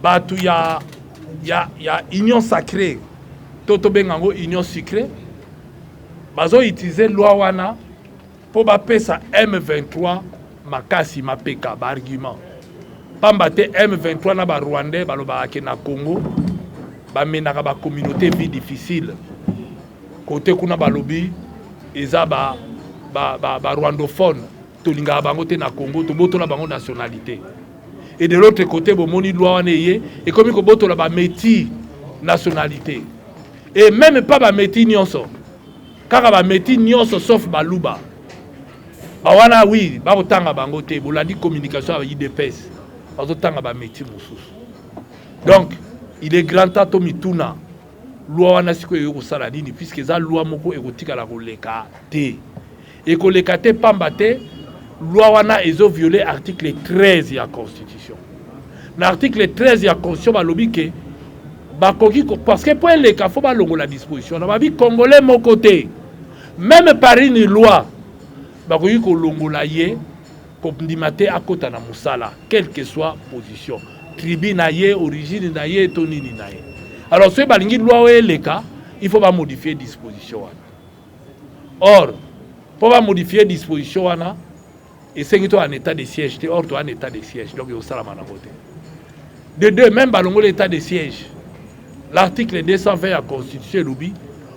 batu ya union sacrée toto bengango union sucrée bazo utiliser loi wana pour bapesa M23 makasi mapeka ba argument pamba te M23 na ba Rwandais baloba ke na Congo ba menaka ba communauté vie difficile côté kuna balobi eza ba rwandophone tolinga bango te na Congo to botola bango nationalité et de l'autre côté bomoni loi wana ye et comme ko botola ba métis nationalité et même pas ba métis nyonso kaka ba métis nyonso sauf baluba ba wana oui ba kotanga bango te bolandi communication avec IDPS ba kotanga ba métis mosusu donc il est grand temps to mituna loi wana siko yo kosala nini puisque eza loi moko ekotika la koleka te et koleka te pamba te loi wana ezo violer article 13 ya constitution na article 13 ya constitution balobi ke bakoki parce que pour les cas faut balongo la disposition na babi congolais mon côté même par une loi bakoki ko longola ye ko ndimate akota na musala quelle que soit position tribu na ye origine na ye to nini na ye alors ce balingi loi ouais les cas il faut pas modifier disposition wana or pour pas modifier disposition wana et c'est que en état de siège or toi en état de siège donc il sala mana côté de deux même balongo l'état de siège l'article 220 de la constitution lobi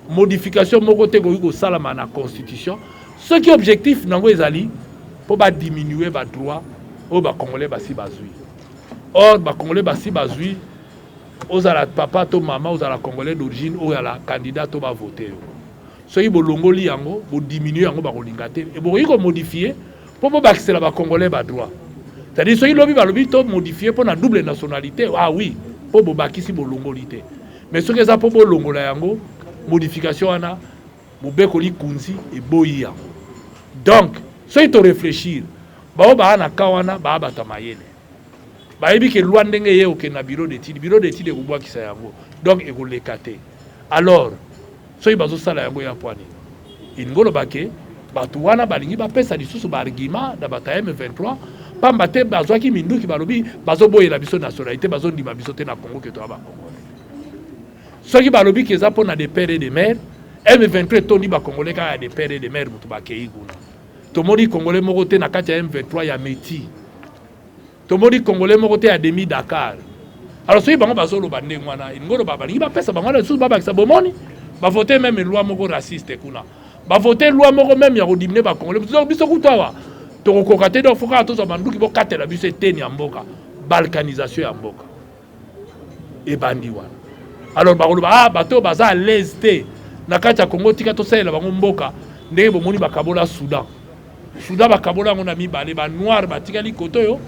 modification mon côté ko sala mana constitution ce qui objectif nango ezali pour ba diminuer ba droit au ba congolais ba si bazui or ba congolais ba si bazui aux ala papa to maman aux ala congolais d'origine ou ala candidat to ba voter so yi bolongoli yango bo diminuer yango ba kolinga te et bo yi ko modifier pour bakisela ba congolais ba droit c'est-à-dire so yi lobi ba lobi to modifier pour na double nationalité ah oui pour bo bakisi bolongoli te mais ce que ça pour bolongola yango modification ana bo bekoli kunzi et boyi yango donc so yi to réfléchir ba ba na kawana ba ba tamayele ba yebi ke loi ndenge ye oke na bureau d'étude ko bwa kisa yango donc e ko lekate alors so yi bazo sala yango ya poani ingolo bake batu wana balingi bapesa lisusu ba argument da bata M23 pamba te bazwaki minduki balobi bazo boyela biso nationalité bazo ndima biso te na Congo ke to ba Congo soki balobi ke za pona de père et de mère M23 tondi ba Congolais ka de père et de mère mutu ba kei kuna to modi Congolais moko te na kati ya M23 ya Meti to modi Congolais moko te ya demi Dakar alors soki bango bazo lo bande ngwana ngolo baba lingi bapesa bango la lisusu baba kisa bomoni ba voter même loi moko raciste kuna ba voter loi moko même ya kodimine ba Congolais biso kutawa to kokate do foka to za banduki bo katela biso eteni ya mboka balkanisation ya mboka e bandi wana alors ba koloba bato baza à l'aise te na kati ya Congo tika to sala bango mboka ndenge bomoni bakabola Soudan bakabola ngo na mibale ba noir batikali koto yo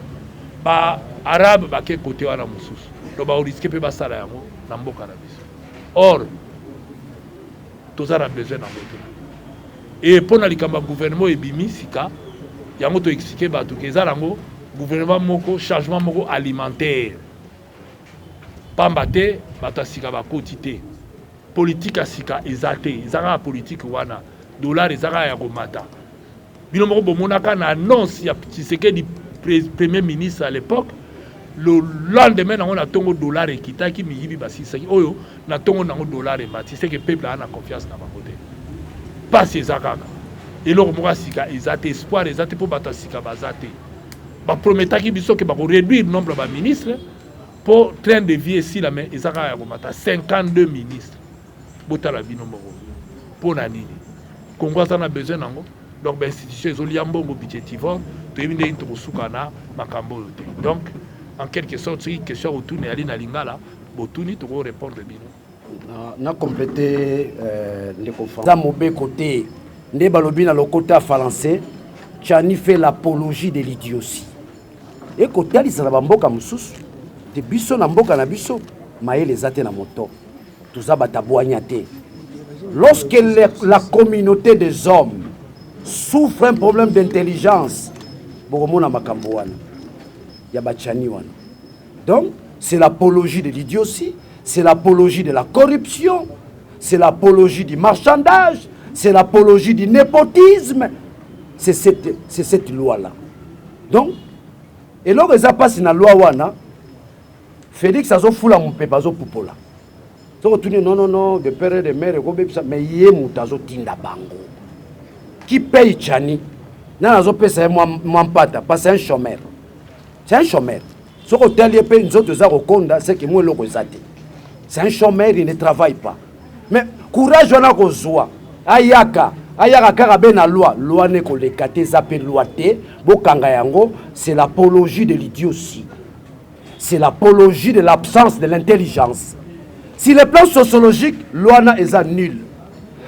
ba arabe bake kote wana mususu do ba risque pe basala yango na mboka na biso or tous a besoin d'en et pour na likamba gouvernement ebimi sika yango to expliquer ba to kezalango gouvernement moko changement moko alimentaire pambate batasika ba quotité politique asika ezate ezaka politique wana dollar ezaka ya komata bino moko bomonaka na annonce ya Tshisekedi premier ministre à l'époque le lendemain on a tongo dollar et kitaki miyibi basisaki oyo na tongo nango dollar et mati c'est que peuple a confiance na bangote pas ces akaka et lo moka sika ezate espoir ezate pour batasika bazate ba prometaki biso ke ba réduire nombre ba ministres pour train de vie ici la mais ezaka ya komata 52 ministres botala bino moko pour na nini Congo ça a besoin nango donc ben institution ezoli ambongo budgetivore to yebinde into kusukana makambo yote donc en quelque sorte c'est une question autour de la lingala botuni to répondre bino na compléter les conférences dans mauvais côté ne balobi na le côté français Tchani fait l'apologie de l'idiotie et côté ali ça mboka mususu te biso na mboka na biso maele zate na moto tuza batabwanya te lorsque la communauté des hommes souffre un problème d'intelligence bokomona makambo wana ya bachani wana donc c'est l'apologie de l'idiotie, c'est l'apologie de la corruption, c'est l'apologie du marchandage, c'est l'apologie du népotisme, c'est cette loi là donc et là ça passe na loi wana Félix azofula mupepa azopupola. So tu dis non, de père et de mère, mais yé mutazo tinda bango. Qui paye Tchani? Non, azopé c'est moi pata, parce que c'est un chômeur. C'est un chômeur. Ce hôtel y paye nous autres zarokonda, c'est que moi le gozate. C'est un chômeur, il ne travaille pas. Mais courage on a kozwa. Ayaka karabe na loi ne ko le kate zape loi te, bokanga yango, c'est l'apologie de l'idiotie. C'est l'apologie de l'absence de l'intelligence. Si le plan sociologique, loi est nul.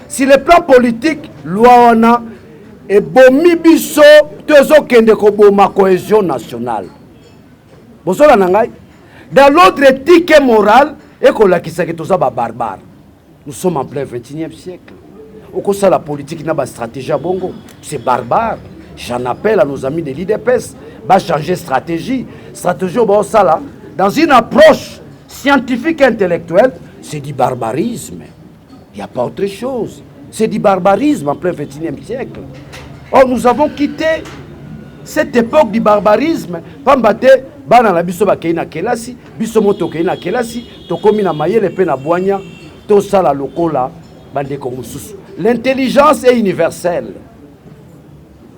Si le plan politique, loi est bomi biso, tezo kende ko boma cohésion nationale. Bosola nangai. Dans l'autre éthique et morale, et qu'on l'a qui s'est barbare. Nous sommes en plein 21e siècle. Au cours de la politique, n'a pas stratégie à Bongo. C'est barbare. J'en appelle à nos amis de l'IDPS. Va changer stratégie. Stratégie au bon sala. Dans une approche scientifique et intellectuelle, c'est du barbarisme. Il n'y a pas autre chose. C'est du barbarisme en plein 21e siècle. Or, nous avons quitté cette époque du barbarisme. Pambate, bana la biso bakei na kelasi, biso moto kei na kelasi, tokomi na mayele pe na boanya, to sala lokola bande ko mususu. L'intelligence est universelle.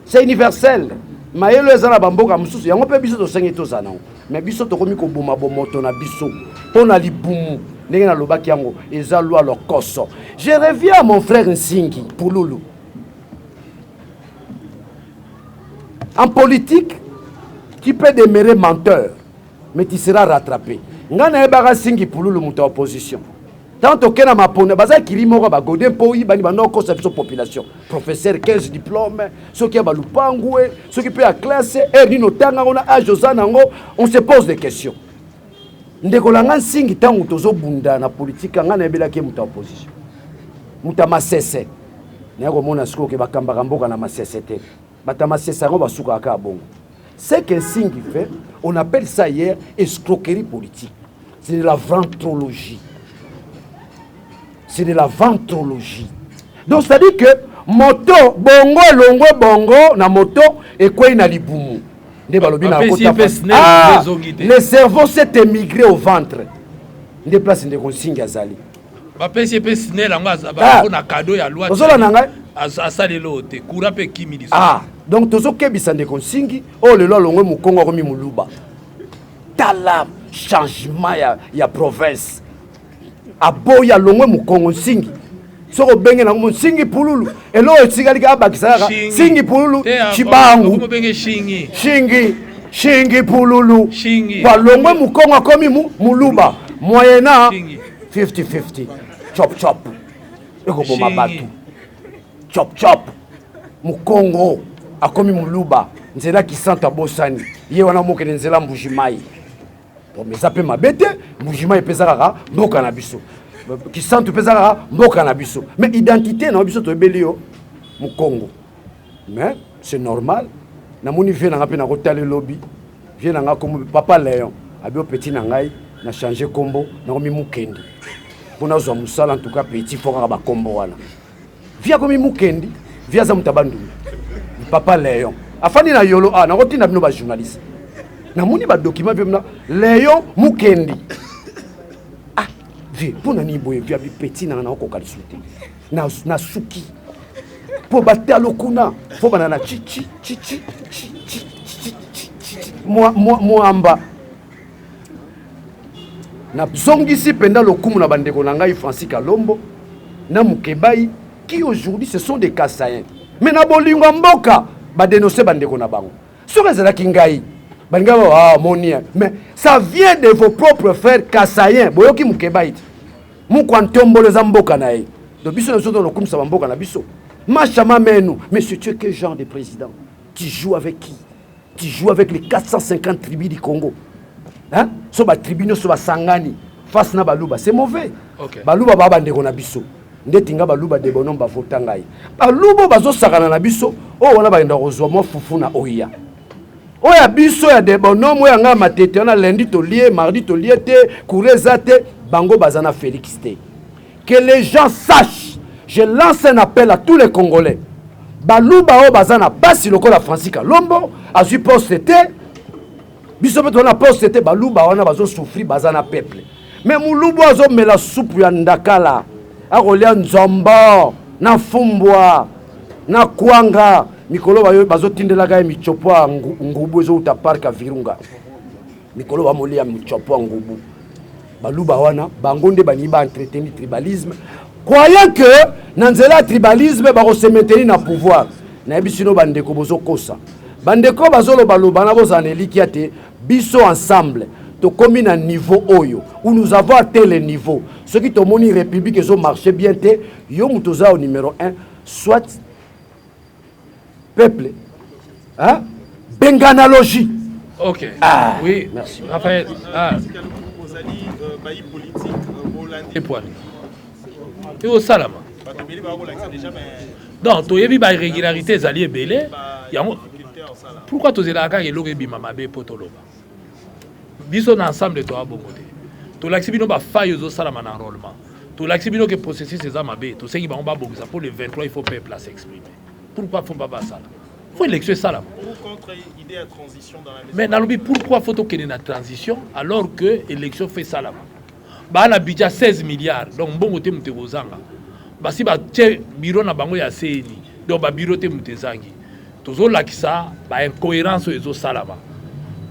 C'est universel. Mayele ezala bamboka mususu, yango pe biso to sengi to zana. Mais biso tokomi ko boma bomoto na biso. Pona libumu, ndenge na lobaki yango, eza loi lokoso. Je reviens à mon frère Nsingi Pululu. En politique, tu peux demeurer menteur, mais tu seras rattrapé. Ngana ebara Nsingi Pululu muta opposition. Tant que na mapone baza kilimoko ba godin poyi bani bano ko sa population. Professeur 15 diplômes, ceux qui ba lupangwe, ceux qui peut à classe et ni notanga on a Josana ngo, on se pose des questions. Ndeko langa Nsingi tangu tozo bunda na politique ngana ebela ke muta opposition. Muta masese. Na ko mona siko ke bakamba mboka na masese te. Bata masese ngo basuka ka bongo. Ce que Nsingi fait, on appelle ça hier escroquerie politique. C'est de la ventrologie. C'est de la ventrologie. Donc, c'est-à-dire que moto, bongo, longo, bongo, na moto, et quoi il na libumu. Le cerveau s'est émigré au ventre. Ne place de consigne azali. Ah, donc tozo kebisa de consigne, oh le longo mukongo komi muluba. Tala changement ya province. Aboya longwe mukongo Nsingi soko benge na Nsingi Pululu elo etikali ka bakisaka Nsingi Pululu chibangu shingi Pululu kwa longwe mukongo akomi muluba moyena 50-50 chop eko boma batu chop mukongo akomi muluba nzela kisanta bosani ye wana mokene nzela mbujimai. Mais ça peut m'abêter, Moujima et Pesara, Mboka na biso. Qui sent Pesara, Mboka na biso. Mais identité, na biso to belio, mu Congo. Mais c'est normal. Na moni vient na pena rotale lobby, vient na comme papa Léon, abio petit na ngai, na changer combo, na mi mukendi. Pona zo musala en tout cas petit fora ba combo wana. Via comme mukendi, via za mutabandu. Papa Léon. Afani na yolo na rotina bino ba journaliste. Na moni ba document bimna Léon Mukendi. Ah, vi pona ni boye via petit na ko kalisuté. Na suki. Po batalo kuna, fo banana chichi. Moamba. Na zongisi penda lokumu na bandeko na ngai Francis Kalombo na Mukebai qui aujourd'hui ce sont des Kassaïens. Mais na bolingo mboka ba dénoncer bandeko na bango. Sokezala kingai. Mais ça vient de vos propres frères Kassaïens. Boyoki Mukebai. Mukwantombo les amboka na ye. Donc biso nous sommes comme ça mboka na biso. Machama menu. Monsieur, tu es quel genre de président? Tu joues avec qui? Tu joues avec les 450 tribus du Congo. Hein? So ba tribunaux so ba sangani face na baluba, c'est mauvais. Okay. Baluba baba ndeko na biso. Ndetinga baluba de bonom ba votangai. Baluba bazo sakana na biso. Oh wana ba enda kozwa mo fufu na oya. Oya biso ya de bonhomme oya nga matete on a lundi to lié mardi to lié te kurezate bango bazana Félix te. Que les gens sachent, je lance un appel à tous les Congolais. Baluba o bazana basi lokola Francis Kalombo a su poste te biso pe tona poste te baluba wana bazo souffrir bazana peuple mais mulubu azo mela soupe ya ndakala akolia nzombo na fumbwa na kwanga mikolo bayo bazotindelaka ye michopo ya ngubu ezouta park ya Virunga mikolo bamolia michopo ya ngubu baluba wana bango nde bani ba entretenir tribalisme croyant que na nzela tribalisme bakose maintenir na pouvoir na ebisino bandeko bozokosa bandeko bazoloba loba na bozana elikia te biso ensemble tokomi na niveau oyo où nous avons atteint le niveau ce qui tomoni république ezo marché bien te yo mutoza au numéro 1 soit peuple hein benganalogie. OK. Oui, merci Raphaël. Et point. Et au salama. Donc to yebi ba irrégularité zali ebele yango. Pourquoi tu es là quand il y a mamabe potoloba biso na ensemble to abongote to l'axibino ba faille aux salama na enrôlement to l'axibino que processus ces amabe to seki ba on ba bongoza pour le 23 il faut peuple s'exprimer. Pourquoi faut pas ça? Faut élection salama. Contre idée à transition dans la maison. Mais nalobi pourquoi faut to kene na transition alors que élection fait salama. Ba na budget 16 milliards donc bongote mutebozanga. Ba si ba bureau na bango ya CNI donc ba bureau te mutezangi. Toujours là qui ça ba incohérence ezo salama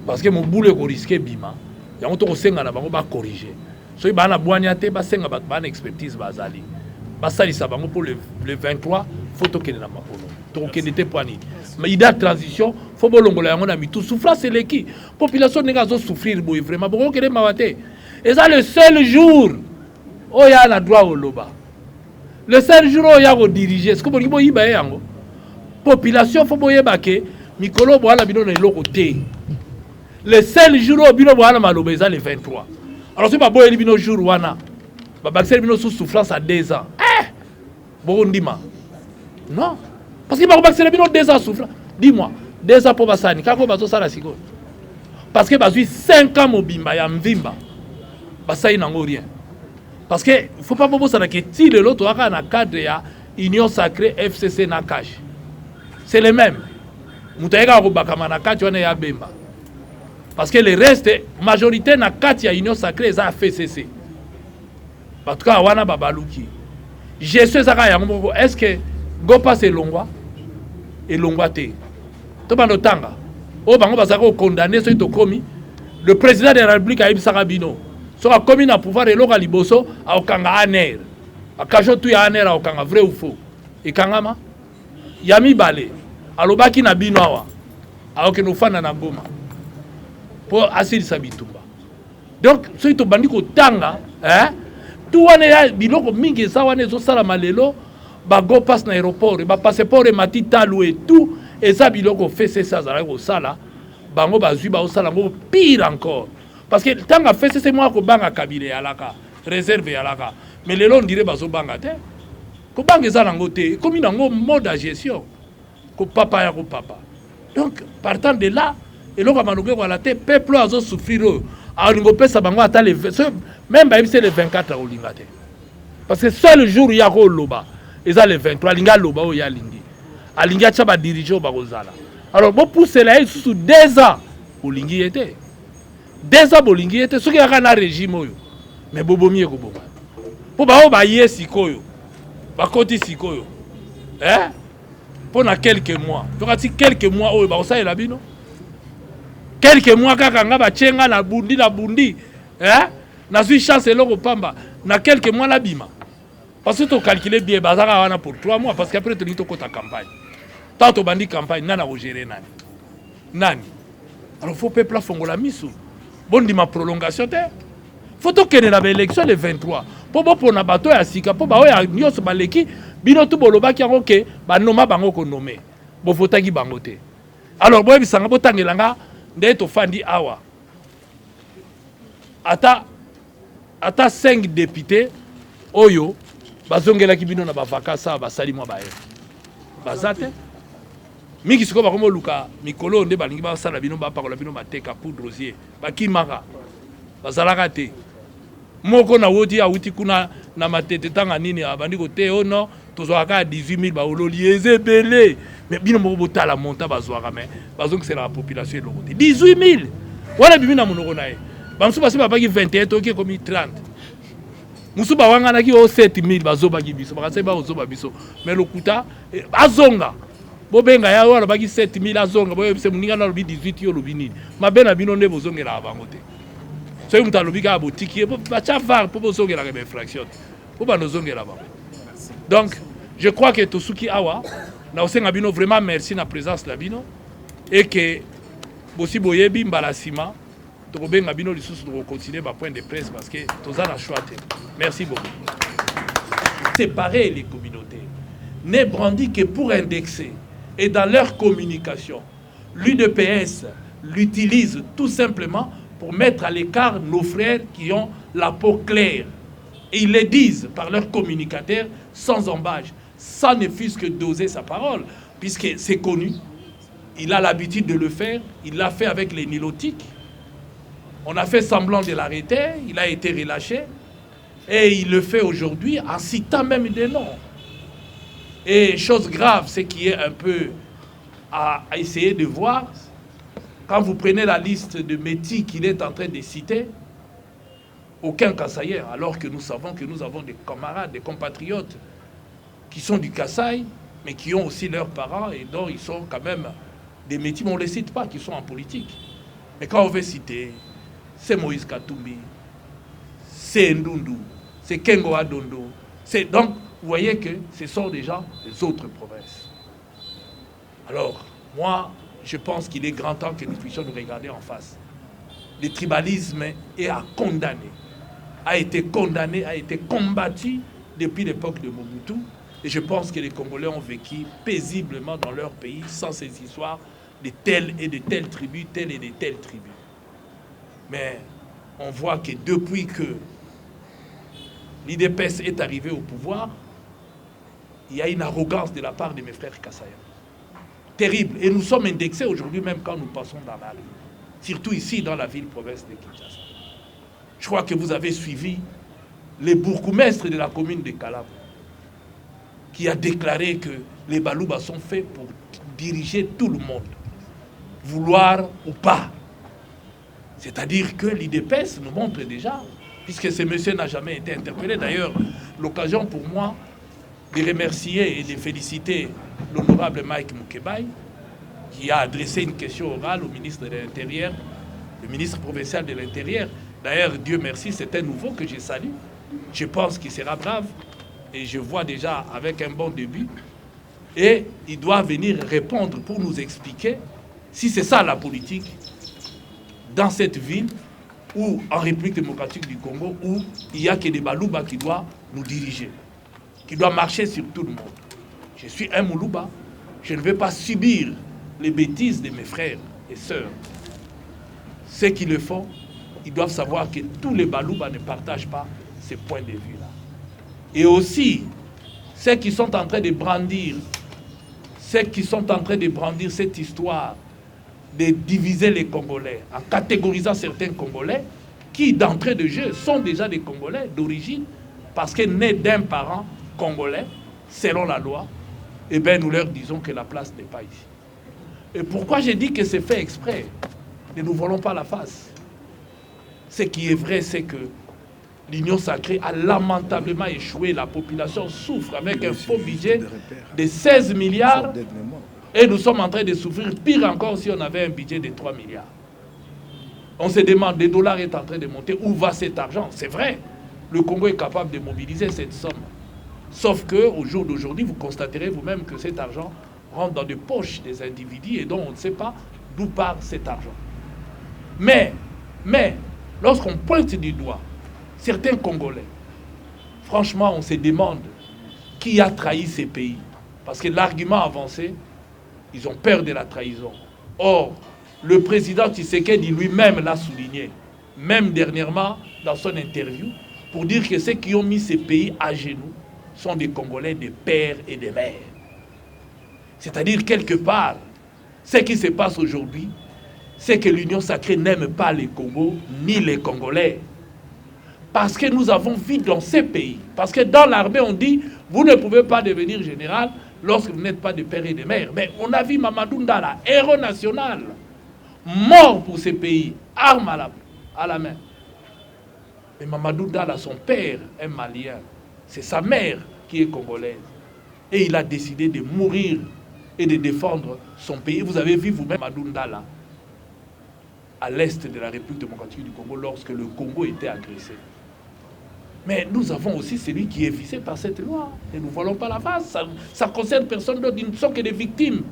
parce que mon boulot ko risquer bima yango to ko senga na bango ba corriger so ba na bwanya te ba senga ba na expertise bazali ba sali sa bango pour le 23 photo kene na makono to ko kene te poani mais ida transition faut bolongola yango na mitu souffrance leki population nga zo souffrir boy vraiment boko kene mawate et ça le seul jour o ya na droit au loba le seul jour o ya ko diriger ce que bo yiba yango population faut boyeba ke mikolo boala bino na eloko te le seul jour au bino boala maloba eza le 23 alors si ba boyeli bino jour wana ba baxer bino sous souffrance à 2 ans bon ndima non parce que ba baxer bino 2 ans souffrance dis-moi 2 ans pour basani kako bazo sala siko parce que bazui 5 ans mobimba ya mvimba basai nango rien parce que faut pas bobo ça que ti le l'autre aka na cadre ya union sacrée FCC na cash. C'est le même. Parce que le reste, majorité na kati ya union sacrée za FCC. En tout cas, wana babaluki. Je suis est-ce que go passe longwa et longwa te. To bando tanga. O bango bazako condamner ceux to komi. Le président de la République a ibisaka bino. So a commis na pouvoir et loka liboso a okanga aner. A kajo tu ya aner a okanga vrai ou faux. Et kangama yami balé. Alobaki na bino awa aoke no fana na Goma po asili sabitumba donc so to bandi ko tanga tout wana ya biloko mingi za wana zo sala malelo ba go passe na aéroport ba passeport et matita et tout et ça biloko fait ça za ko sala bango bazui ba osala ngo pire encore parce que tanga fait c'est moi ko banga kabile alaka réserve alaka mais lelo on dirait bazo banga te ko banga za nango te comme nango mode de gestion papa ya papa. Donc partant de là et là va nous la tête peuple a souffrir a ngo pesa bango ata le même ba c'est le 24 au lingate parce que seul jour ya ko loba et ça le 23 linga loba o ya lingi a linga cha ba diriger ba kozala alors bon pousser là sous 2 ans au lingi était 2 ans au lingi était ce qui a na régime oyo mais bobo mieux ko boba po ba o ba yesi koyo ba koti sikoyo pendant quelques mois. Donc, si quelques mois, oh, bah, ça est là, bino. Quelques mois, quand on a tchenga na bundi, na suis chance l'eau pamba, na quelques mois la bima. Parce que tu calcules bien, bazara wana pour 3 mois, parce qu'après tu dis ta campagne. Tant tu bandi campagne, nana au gérer nani. Nani. Alors faut peuple la fongola misu. Bon dit ma prolongation te. Faut que la élection le 23. Pour na bateau ya sika, pour ba ya nyos baleki. Bino tu boloba ki yango ke ba noma bango ko nomé bo votaki bango te alors boye bisanga botangelanga nde to fandi awa ata 5 députés oyo bazongela ki bino na ba vacances ba sali mo ba bazate miki siko ba komo luka mikolo nde balingi ba sala bino ba pakola bino mateka poudre rosier ba kimaka bazalaka te moko na wodi awuti kuna na matete tanga nini abandi ko te ono tozwaka 18000 ba ololi ezebele mais bino moko botala monta bazwaka mais bazong c'est la population de l'autre 18000 wana bimi na monoko na ye bamusu basi babaki 21 toki komi 30 musu bawanganaki o 7000 bazobaki biso bakase bazoba biso mais lokuta azonga bobenga ya wana baki 7000 azonga boyebise muninga na lobi 18 yo lobi nini mabe na bino nde bozongela bango te soki mutu alobi kaka botiki ye batia var mpo bozongelaka bainfraction po banozongela bango. Donc je crois que tosuki awa na osenga bino vraiment merci na présence na bino et que bosi boyebi mbala nsima tokobenga bino lisusu tokocontinue bapoint de presse parce que toza na choix te. Merci beaucoup. Séparer les communautés n'est brandi que pour indexer et dans leur communication l'UDPS l'utilise tout simplement pour mettre à l'écart nos frères qui ont la peau claire. Et ils le disent par leurs communicateurs sans embâche, sans ne fût-ce que doser sa parole, puisque c'est connu. Il a l'habitude de le faire. Il l'a fait avec les nilotiques. On a fait semblant de l'arrêter. Il a été relâché. Et il le fait aujourd'hui en citant même des noms. Et chose grave, c'est qu'il y a un peu à essayer de voir. Quand vous prenez la liste de métiers qu'il est en train de citer, aucun Kassaïen, alors que nous savons que nous avons des camarades, des compatriotes qui sont du Kasaï, mais qui ont aussi leurs parents et dont ils sont quand même des métiers, mais on ne les cite pas, qui sont en politique. Mais quand on veut citer, c'est Moïse Katumbi, c'est Ndundu, c'est Kengo Adondo. Donc, vous voyez que ce sont déjà les autres provinces. Alors, moi, je pense qu'il est grand temps que nous puissions nous regarder en face. Le tribalisme est à condamner, a été condamné, a été combattu depuis l'époque de Mobutu. Et je pense que les Congolais ont vécu paisiblement dans leur pays sans ces histoires de telles et de telles tribus, telles et de telles tribus. Mais on voit que depuis que l'IDPS est arrivé au pouvoir, il y a une arrogance de la part de mes frères Kassaïens. Terrible. Et nous sommes indexés aujourd'hui même quand nous passons dans la rue. Surtout ici dans la ville-province de Kinshasa. Je crois que vous avez suivi le bourgmestre de la commune de Kalab, qui a déclaré que les Balouba sont faits pour diriger tout le monde, vouloir ou pas. C'est-à-dire que l'IDPS nous montre déjà, puisque ce monsieur n'a jamais été interpellé. D'ailleurs, l'occasion pour moi de remercier et de féliciter l'honorable Mike Mukebai, qui a adressé une question orale au ministre de l'Intérieur, le ministre provincial de l'Intérieur. D'ailleurs, Dieu merci, c'est un nouveau que je salue. Je pense qu'il sera brave et je vois déjà avec un bon début. Et il doit venir répondre pour nous expliquer si c'est ça la politique dans cette ville ou en République démocratique du Congo où il n'y a que des Balouba qui doivent nous diriger, qui doivent marcher sur tout le monde. Je suis un Moulouba, je ne vais pas subir les bêtises de mes frères et sœurs. Ceux qui le font, ils doivent savoir que tous les Balouba ne partagent pas ces points de vue-là. Et aussi, ceux qui sont en train de brandir, cette histoire de diviser les Congolais, en catégorisant certains Congolais, qui d'entrée de jeu sont déjà des Congolais d'origine, parce que nés d'un parent congolais, selon la loi, eh bien nous leur disons que la place n'est pas ici. Et pourquoi j'ai dit que c'est fait exprès? Ne nous volons pas la face. Ce qui est vrai, c'est que l'Union sacrée a lamentablement échoué. La population souffre avec un faux budget de 16 milliards. Et nous sommes en train de souffrir pire encore si on avait un budget de 3 milliards. On se demande, le dollar est en train de monter, où va cet argent? C'est vrai, le Congo est capable de mobiliser cette somme. Sauf qu'au jour d'aujourd'hui, vous constaterez vous-même que cet argent rentre dans les poches des individus et dont on ne sait pas d'où part cet argent. Mais lorsqu'on pointe du doigt certains Congolais, franchement, on se demande qui a trahi ces pays. Parce que l'argument avancé, ils ont peur de la trahison. Or, le président Tshisekedi lui-même l'a souligné, même dernièrement dans son interview, pour dire que ceux qui ont mis ces pays à genoux sont des Congolais de père et de mère. C'est-à-dire, quelque part, ce qui se passe aujourd'hui, c'est que l'Union sacrée n'aime pas les Congos ni les Congolais. Parce que nous avons vu dans ces pays, parce que dans l'armée on dit, vous ne pouvez pas devenir général lorsque vous n'êtes pas de père et de mère. Mais on a vu Mamadou Ndala, héros national. mort pour ces pays, armes à la main. Mais Mamadou Dala, son père, est malien. C'est sa mère qui est congolaise. Et il a décidé de mourir et de défendre son pays. Vous avez vu vous-même Mamadou Dala à l'est de la République démocratique du Congo lorsque le Congo était agressé. Mais nous avons aussi celui qui est visé par cette loi. Et nous ne voilons pas la face. Ça concerne personne d'autre. Ils ne sont que des victimes.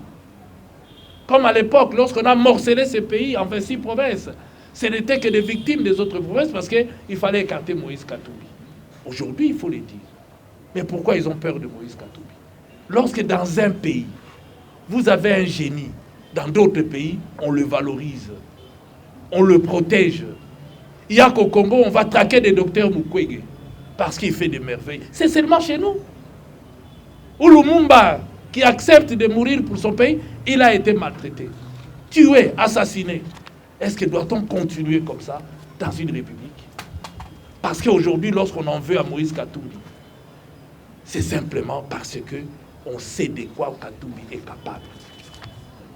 Comme à l'époque, lorsqu'on a morcelé ces pays en 26 provinces, ce n'était que des victimes des autres provinces parce qu'il fallait écarter Moïse Katumbi. Aujourd'hui, il faut le dire. Mais pourquoi ils ont peur de Moïse Katumbi? Lorsque dans un pays, vous avez un génie, dans d'autres pays, on le valorise. On le protège. Il y a qu'au Congo, on va traquer des docteurs Mukwege parce qu'il fait des merveilles. C'est seulement chez nous. Ou Lumumba, qui accepte de mourir pour son pays, il a été maltraité, tué, assassiné. Est-ce que doit-on continuer comme ça dans une république? Parce qu'aujourd'hui, lorsqu'on en veut à Moïse Katumbi, c'est simplement parce qu'on sait de quoi Katumbi est capable.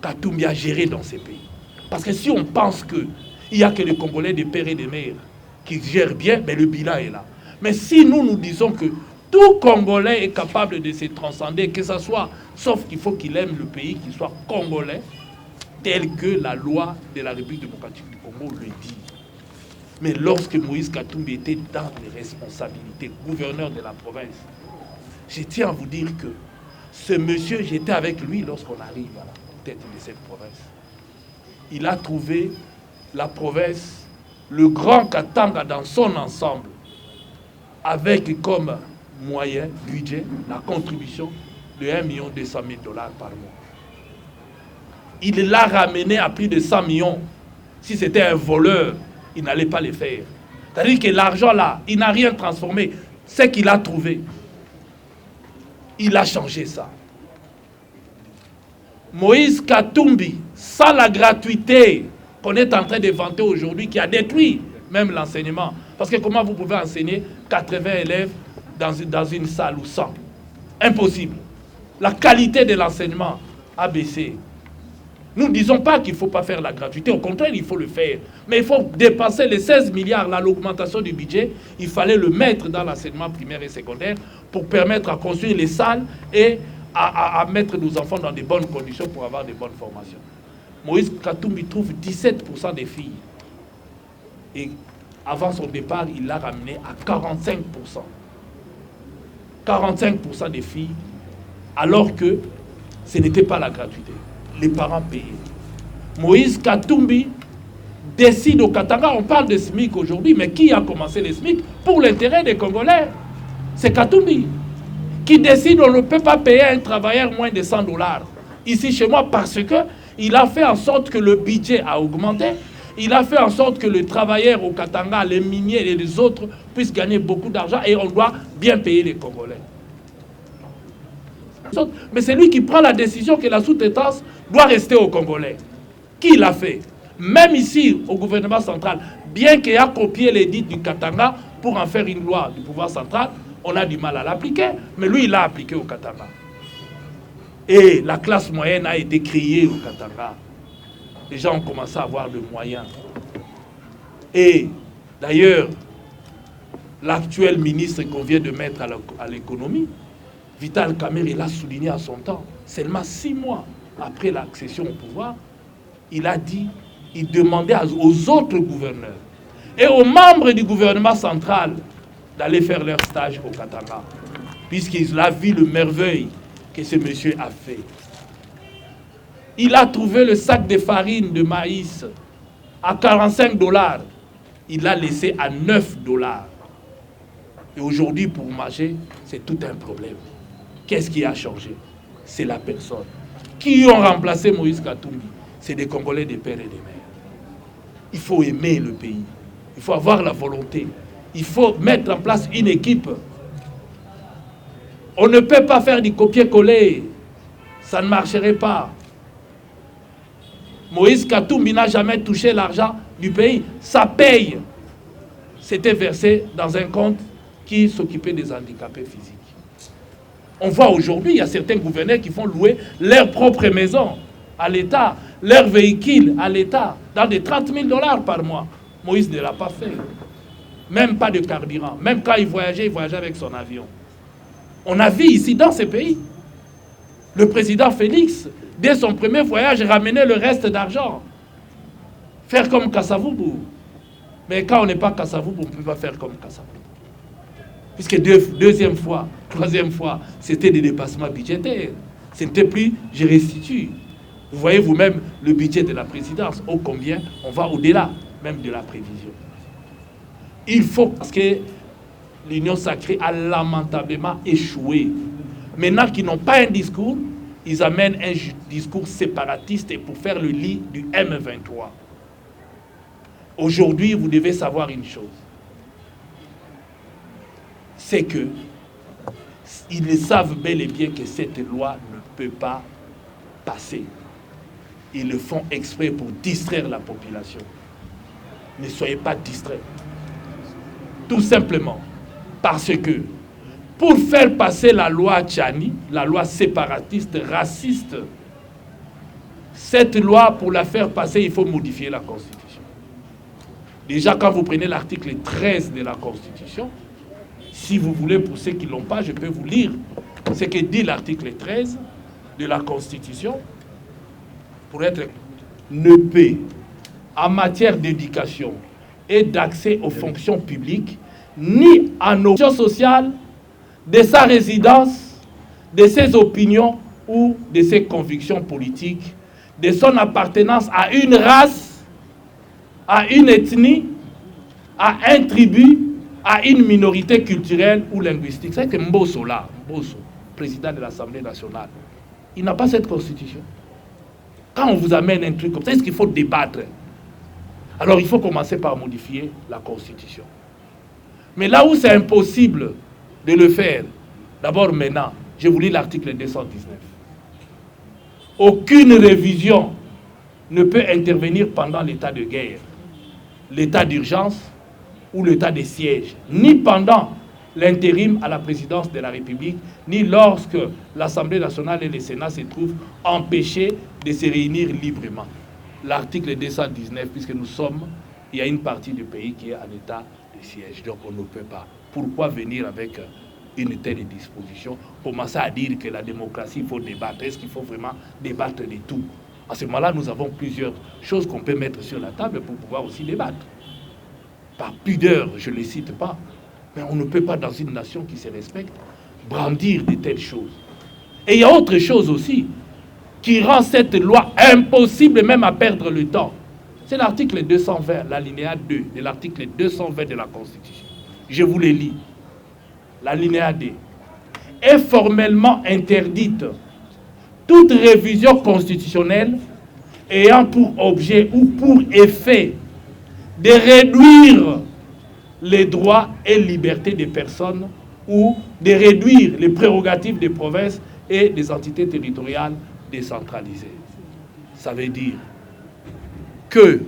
Katumbi a géré dans ces pays. Parce que si on pense qu'il n'y a que les Congolais des pères et des mères qui gèrent bien, ben le bilan est là. Mais si nous disons que tout Congolais est capable de se transcender, que ce soit, sauf qu'il faut qu'il aime le pays, qu'il soit congolais, tel que la loi de la République démocratique du Congo le dit. Mais lorsque Moïse Katumbi était dans les responsabilités, gouverneur de la province, je tiens à vous dire que ce monsieur, j'étais avec lui lorsqu'on arrive à la tête de cette province. Il a trouvé la province, le Grand Katanga dans son ensemble, avec comme moyen, budget, la contribution de 1 200 000 $ par mois. Il l'a ramené à plus de 100 millions. Si c'était un voleur, il n'allait pas le faire. C'est-à-dire que l'argent là, il n'a rien transformé. Ce qu'il a trouvé, il a changé ça. Moïse Katumbi, sans la gratuité qu'on est en train de vanter aujourd'hui, qui a détruit même l'enseignement. Parce que comment vous pouvez enseigner 80 élèves dans une salle ou 100? Impossible. La qualité de l'enseignement a baissé. Nous ne disons pas qu'il ne faut pas faire la gratuité, au contraire, il faut le faire. Mais il faut dépenser les 16 milliards, là, l'augmentation du budget, il fallait le mettre dans l'enseignement primaire et secondaire pour permettre à construire les salles et à mettre nos enfants dans de bonnes conditions pour avoir de bonnes formations. Moïse Katumbi trouve 17% des filles. Et avant son départ, il l'a ramené à 45%. 45% des filles, alors que ce n'était pas la gratuité. Les parents payaient. Moïse Katumbi décide au Katanga, on parle de SMIC aujourd'hui, mais qui a commencé les SMIC pour l'intérêt des Congolais? C'est Katumbi qui décide on ne peut pas payer un travailleur moins de 100 $. Ici chez moi, parce qu'il a fait en sorte que le budget a augmenté. Il a fait en sorte que le travailleur au Katanga, les miniers et les autres puissent gagner beaucoup d'argent et on doit bien payer les Congolais. Mais c'est lui qui prend la décision que la sous-traitance doit rester aux Congolais. Qui l'a fait? Même ici, au gouvernement central, bien qu'il a copié l'édit du Katanga pour en faire une loi du pouvoir central, on a du mal à l'appliquer, mais lui, il l'a appliqué au Katanga. Et la classe moyenne a été créée au Katanga. Les gens ont commencé à avoir de moyens. Et d'ailleurs, l'actuel ministre qu'on vient de mettre à l'économie, Vital Kamerhe, il l'a souligné à son temps, seulement 6 mois après l'accession au pouvoir, il a dit, il demandait aux autres gouverneurs et aux membres du gouvernement central d'aller faire leur stage au Katanga, puisqu'il a vu le merveille que ce monsieur a fait. Il a trouvé le sac de farine de maïs à 45 $. Il l'a laissé à 9 $. Et aujourd'hui, pour manger, c'est tout un problème. Qu'est-ce qui a changé? C'est la personne. Qui ont remplacé Moïse Katumbi? C'est des Congolais des pères et des mères. Il faut aimer le pays. Il faut avoir la volonté. Il faut mettre en place une équipe. On ne peut pas faire du copier-coller. Ça ne marcherait pas. Moïse Katumbi n'a jamais touché l'argent du pays. Ça paye. C'était versé dans un compte qui s'occupait des handicapés physiques. On voit aujourd'hui, il y a certains gouverneurs qui font louer leur propre maison à l'État. leur véhicule à l'État dans des 30 000 $ par mois. Moïse ne l'a pas fait. Même pas de carburant. Même quand il voyageait avec son avion. On a vu ici dans ces pays, le président Félix, dès son premier voyage, ramenait le reste d'argent. Faire comme Kasavubu. Mais quand on n'est pas Kasavubu, on ne peut pas faire comme Kasavubu. Puisque deuxième fois, troisième fois, c'était des dépassements budgétaires. Ce n'était plus « je restitue ». Vous voyez vous-même le budget de la présidence, ô combien on va au-delà même de la prévision. Il faut, parce que l'Union sacrée a lamentablement échoué. Maintenant qu'ils n'ont pas un discours, ils amènent un discours séparatiste et pour faire le lit du M23. Aujourd'hui, vous devez savoir une chose. C'est que ils savent bel et bien que cette loi ne peut pas passer. Ils le font exprès pour distraire la population. Ne soyez pas distraits. Tout simplement parce que pour faire passer la loi Tchani, la loi séparatiste, raciste, cette loi, pour la faire passer, il faut modifier la Constitution. Déjà, quand vous prenez l'article 13 de la Constitution, si vous voulez, pour ceux qui ne l'ont pas, je peux vous lire ce que dit l'article 13 de la Constitution. Pour être ne peut, en matière d'éducation et d'accès aux fonctions publiques, ni en option sociale, de sa résidence, de ses opinions ou de ses convictions politiques, de son appartenance à une race, à une ethnie, à un tribu, à une minorité culturelle ou linguistique. C'est que Mbosso, là, Mbosso, président de l'Assemblée nationale, il n'a pas cette constitution. Quand on vous amène un truc comme ça, est-ce qu'il faut débattre? Alors il faut commencer par modifier la constitution. Mais là où c'est impossible de le faire, d'abord maintenant, je vous lis l'article 219. Aucune révision ne peut intervenir pendant l'état de guerre, l'état d'urgence ou l'état de siège, ni pendant l'intérim à la présidence de la République, ni lorsque l'Assemblée nationale et le Sénat se trouvent empêchés de se réunir librement. L'article 219, puisque nous sommes, il y a une partie du pays qui est en état de siège, donc on ne peut pas. Pourquoi venir avec une telle disposition, commencer à dire que la démocratie, il faut débattre? Est-ce qu'il faut vraiment débattre de tout? À ce moment-là, nous avons plusieurs choses qu'on peut mettre sur la table pour pouvoir aussi débattre. Par pudeur, je ne les cite pas, mais on ne peut pas, dans une nation qui se respecte, brandir de telles choses. Et il y a autre chose aussi qui rend cette loi impossible même à perdre le temps. C'est l'article 220, l'alinéa 2 de l'article 220 de la Constitution. Je vous le lis. L'alinéa 2 est formellement interdite toute révision constitutionnelle ayant pour objet ou pour effet de réduire les droits et libertés des personnes ou de réduire les prérogatives des provinces et des entités territoriales décentralisées. Ça veut dire que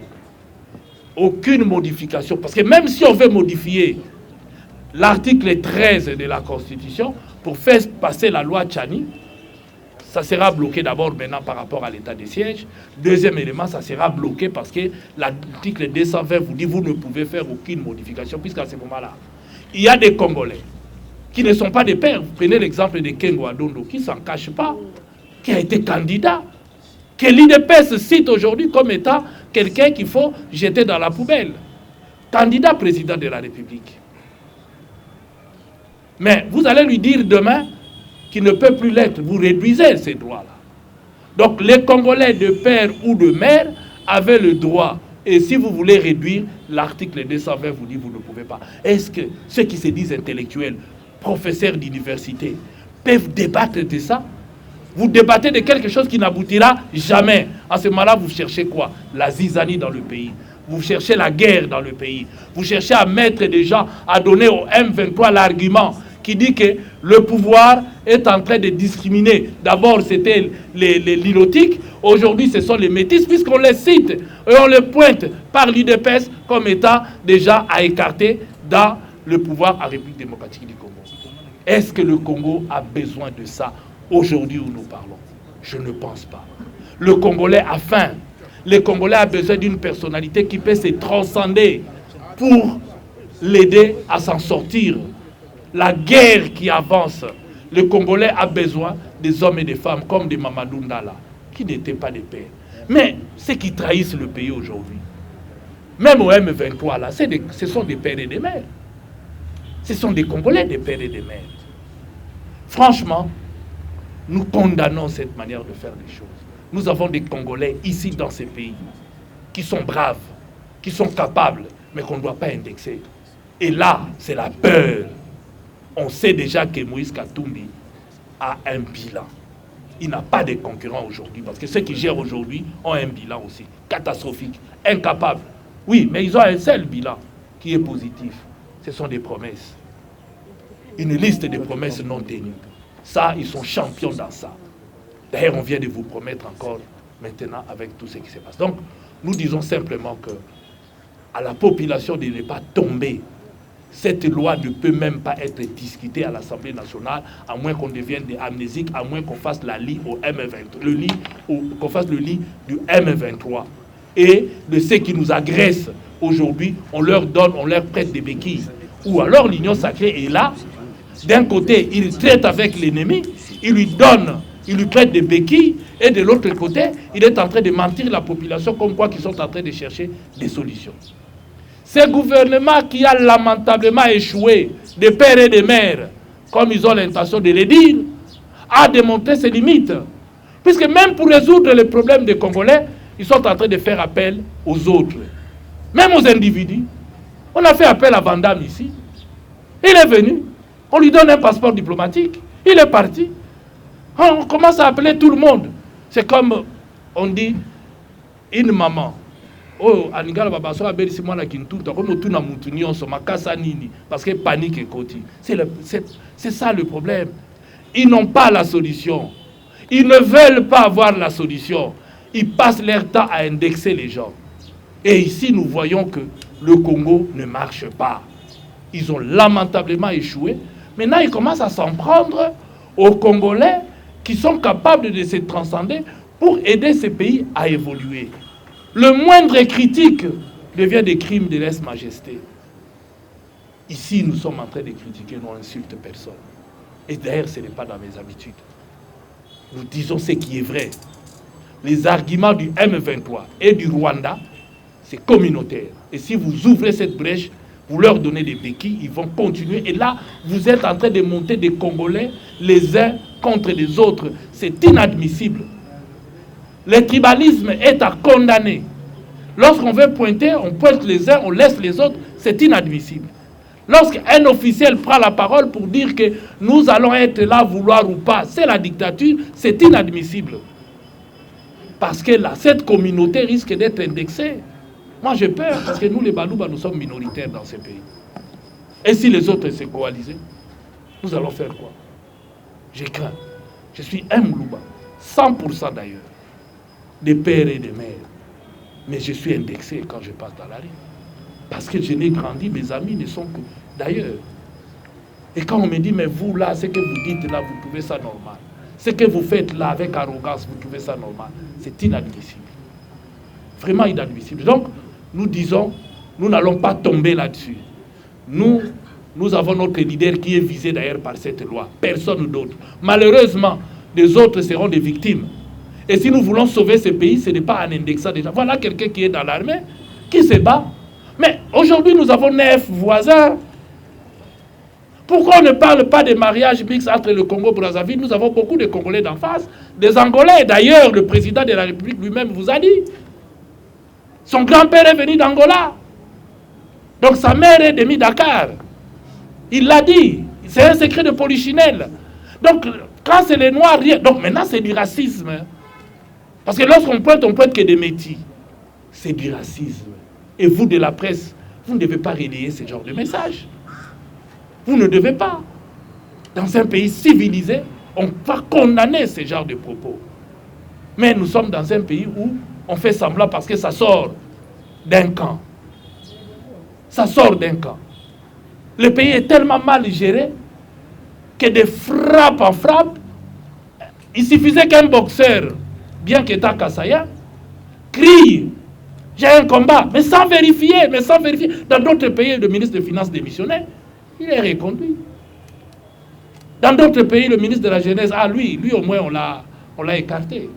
aucune modification, parce que même si on veut modifier l'article 13 de la Constitution pour faire passer la loi Tchani, ça sera bloqué d'abord maintenant par rapport à l'état de siège. Deuxième élément, ça sera bloqué parce que l'article 220 vous dit que vous ne pouvez faire aucune modification, puisqu'à ce moment-là, il y a des Congolais qui ne sont pas des pères. Vous prenez l'exemple de Kengo Adondo, qui ne s'en cache pas, qui a été candidat, que l'IDPS cite aujourd'hui comme étant quelqu'un qu'il faut jeter dans la poubelle. Candidat président de la République. Mais vous allez lui dire demain qu'il ne peut plus l'être. Vous réduisez ces droits-là. Donc les Congolais de père ou de mère avaient le droit. Et si vous voulez réduire, l'article 220 vous dit que vous ne pouvez pas. Est-ce que ceux qui se disent intellectuels, professeurs d'université, peuvent débattre de ça? Vous débattez de quelque chose qui n'aboutira jamais. À ce moment-là, vous cherchez quoi? La zizanie dans le pays. Vous cherchez la guerre dans le pays. Vous cherchez à mettre des gens, à donner au M23 l'argument qui dit que le pouvoir est en train de discriminer. D'abord, c'était les lilotiques. Aujourd'hui, ce sont les métis, puisqu'on les cite et on les pointe par l'UDPS comme étant déjà à écarter dans le pouvoir en République démocratique du Congo. Est-ce que le Congo a besoin de ça aujourd'hui où nous parlons? Je ne pense pas. Le Congolais a faim. Le Congolais a besoin d'une personnalité qui peut se transcender pour l'aider à s'en sortir. La guerre qui avance, le Congolais a besoin des hommes et des femmes comme des Mamadou Ndala, qui n'étaient pas des pères. Mais ceux qui trahissent le pays aujourd'hui, même au M23, là, ce sont des pères et des mères. Ce sont des Congolais, des pères et des mères. Franchement, nous condamnons cette manière de faire les choses. Nous avons des Congolais ici dans ces pays qui sont braves, qui sont capables, mais qu'on ne doit pas indexer. Et là, c'est la peur. On sait déjà que Moïse Katumbi a un bilan. Il n'a pas de concurrents aujourd'hui, parce que ceux qui gèrent aujourd'hui ont un bilan aussi catastrophique, incapable. Oui, mais ils ont un seul bilan qui est positif. Ce sont des promesses. Une liste de promesses non tenues. Ça, ils sont champions dans ça. D'ailleurs, on vient de vous promettre encore maintenant avec tout ce qui se passe. Donc, nous disons simplement que à la population de ne pas tomber. Cette loi ne peut même pas être discutée à l'Assemblée nationale, à moins qu'on devienne des amnésiques, à moins qu'on fasse la lit au M23, qu'on fasse le lit du M23. Et de ceux qui nous agressent aujourd'hui, on leur prête des béquilles. Ou alors l'Union sacrée est là. D'un côté, il traite avec l'ennemi, il lui prête des béquilles, et de l'autre côté, il est en train de mentir la population comme quoi qu'ils sont en train de chercher des solutions. Ce gouvernement qui a lamentablement échoué, des pères et des mères, comme ils ont l'intention de le dire, a démontré ses limites. Puisque même pour résoudre les problèmes des Congolais, ils sont en train de faire appel aux autres. Même aux individus. On a fait appel à Van Damme ici. Il est venu. On lui donne un passeport diplomatique. Il est parti. On commence à appeler tout le monde. C'est comme on dit, une maman. Oh, Anigala Babaso a béni moi la kintuta comme tout na mutuni on se makasa nini parce que panique et côté. C'est ça le problème. Ils n'ont pas la solution. Ils ne veulent pas avoir la solution. Ils passent leur temps à indexer les gens. Et ici, nous voyons que le Congo ne marche pas. Ils ont lamentablement échoué. Maintenant, ils commencent à s'en prendre aux Congolais qui sont capables de se transcender pour aider ces pays à évoluer. Le moindre critique devient des crimes de lèse-majesté. Ici, nous sommes en train de critiquer, nous n'insultons personne. Et d'ailleurs, ce n'est pas dans mes habitudes. Nous disons ce qui est vrai. Les arguments du M23 et du Rwanda, c'est communautaire. Et si vous ouvrez cette brèche, vous leur donnez des béquilles, ils vont continuer. Et là, vous êtes en train de monter des Congolais les uns contre les autres. C'est inadmissible. Le tribalisme est à condamner. Lorsqu'on veut pointer, on pointe les uns, on laisse les autres. C'est inadmissible. Lorsqu'un officiel prend la parole pour dire que nous allons être là, vouloir ou pas, c'est la dictature, c'est inadmissible. Parce que là, cette communauté risque d'être indexée. Moi, j'ai peur parce que nous, les Balouba, nous sommes minoritaires dans ces pays. Et si les autres se coalisent, nous allons faire quoi? J'ai craint. Je suis un Moulouba, 100% d'ailleurs, des pères et des mères. Mais je suis indexé quand je passe dans la rue. Parce que je n'ai grandi, mes amis ne sont que d'ailleurs. Et quand on me dit, mais vous là, ce que vous dites là, vous trouvez ça normal. Ce que vous faites là, avec arrogance, vous trouvez ça normal. C'est inadmissible. Vraiment inadmissible. Donc, nous disons, nous n'allons pas tomber là-dessus. Nous avons notre leader qui est visé d'ailleurs par cette loi. Personne d'autre. Malheureusement, les autres seront des victimes. Et si nous voulons sauver ce pays, ce n'est pas en indexant déjà. Voilà quelqu'un qui est dans l'armée, qui se bat. Mais aujourd'hui, nous avons 9 voisins. Pourquoi on ne parle pas des mariages mixtes entre le Congo-Brazzaville? Nous avons beaucoup de Congolais d'en face, des Angolais. D'ailleurs, le président de la République lui-même vous a dit. Son grand-père est venu d'Angola. Donc sa mère est de Dakar. Il l'a dit. C'est un secret de polichinelle. Donc, quand c'est les Noirs, rien. Donc maintenant, c'est du racisme. Parce que lorsqu'on pointe, on pointe que des métis. C'est du racisme. Et vous, de la presse, vous ne devez pas relayer ce genre de message. Vous ne devez pas. Dans un pays civilisé, on va condamner ce genre de propos. Mais nous sommes dans un pays où on fait semblant parce que ça sort d'un camp. Ça sort d'un camp. Le pays est tellement mal géré que de frappe en frappe, il suffisait qu'un boxeur, bien qu'étant Kassaya, crie, j'ai un combat, mais sans vérifier, Dans d'autres pays, le ministre des Finances démissionnaire, il est reconduit. Dans d'autres pays, le ministre de la Jeunesse, lui au moins on l'a écarté.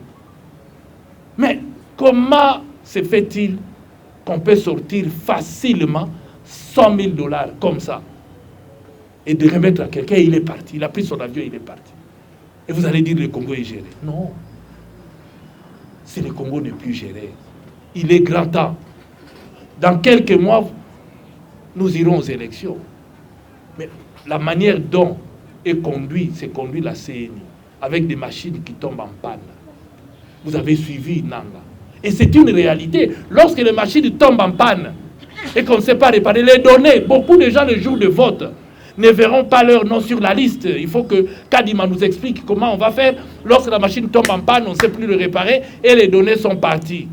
Mais comment se fait-il qu'on peut sortir facilement 100 000 $ comme ça et de remettre à quelqu'un, il est parti, il a pris son avion, il est parti. Et vous allez dire le Congo est géré. Non. Si le Congo n'est plus géré, il est grand temps. Dans quelques mois, nous irons aux élections. Mais la manière dont c'est conduit la CNI, avec des machines qui tombent en panne. Vous avez suivi Nanga. Et c'est une réalité. Lorsque les machines tombent en panne et qu'on ne sait pas réparer les données, beaucoup de gens, le jour de vote, ne verront pas leur nom sur la liste. Il faut que Kadima nous explique comment on va faire. Lorsque la machine tombe en panne, on ne sait plus le réparer et les données sont parties.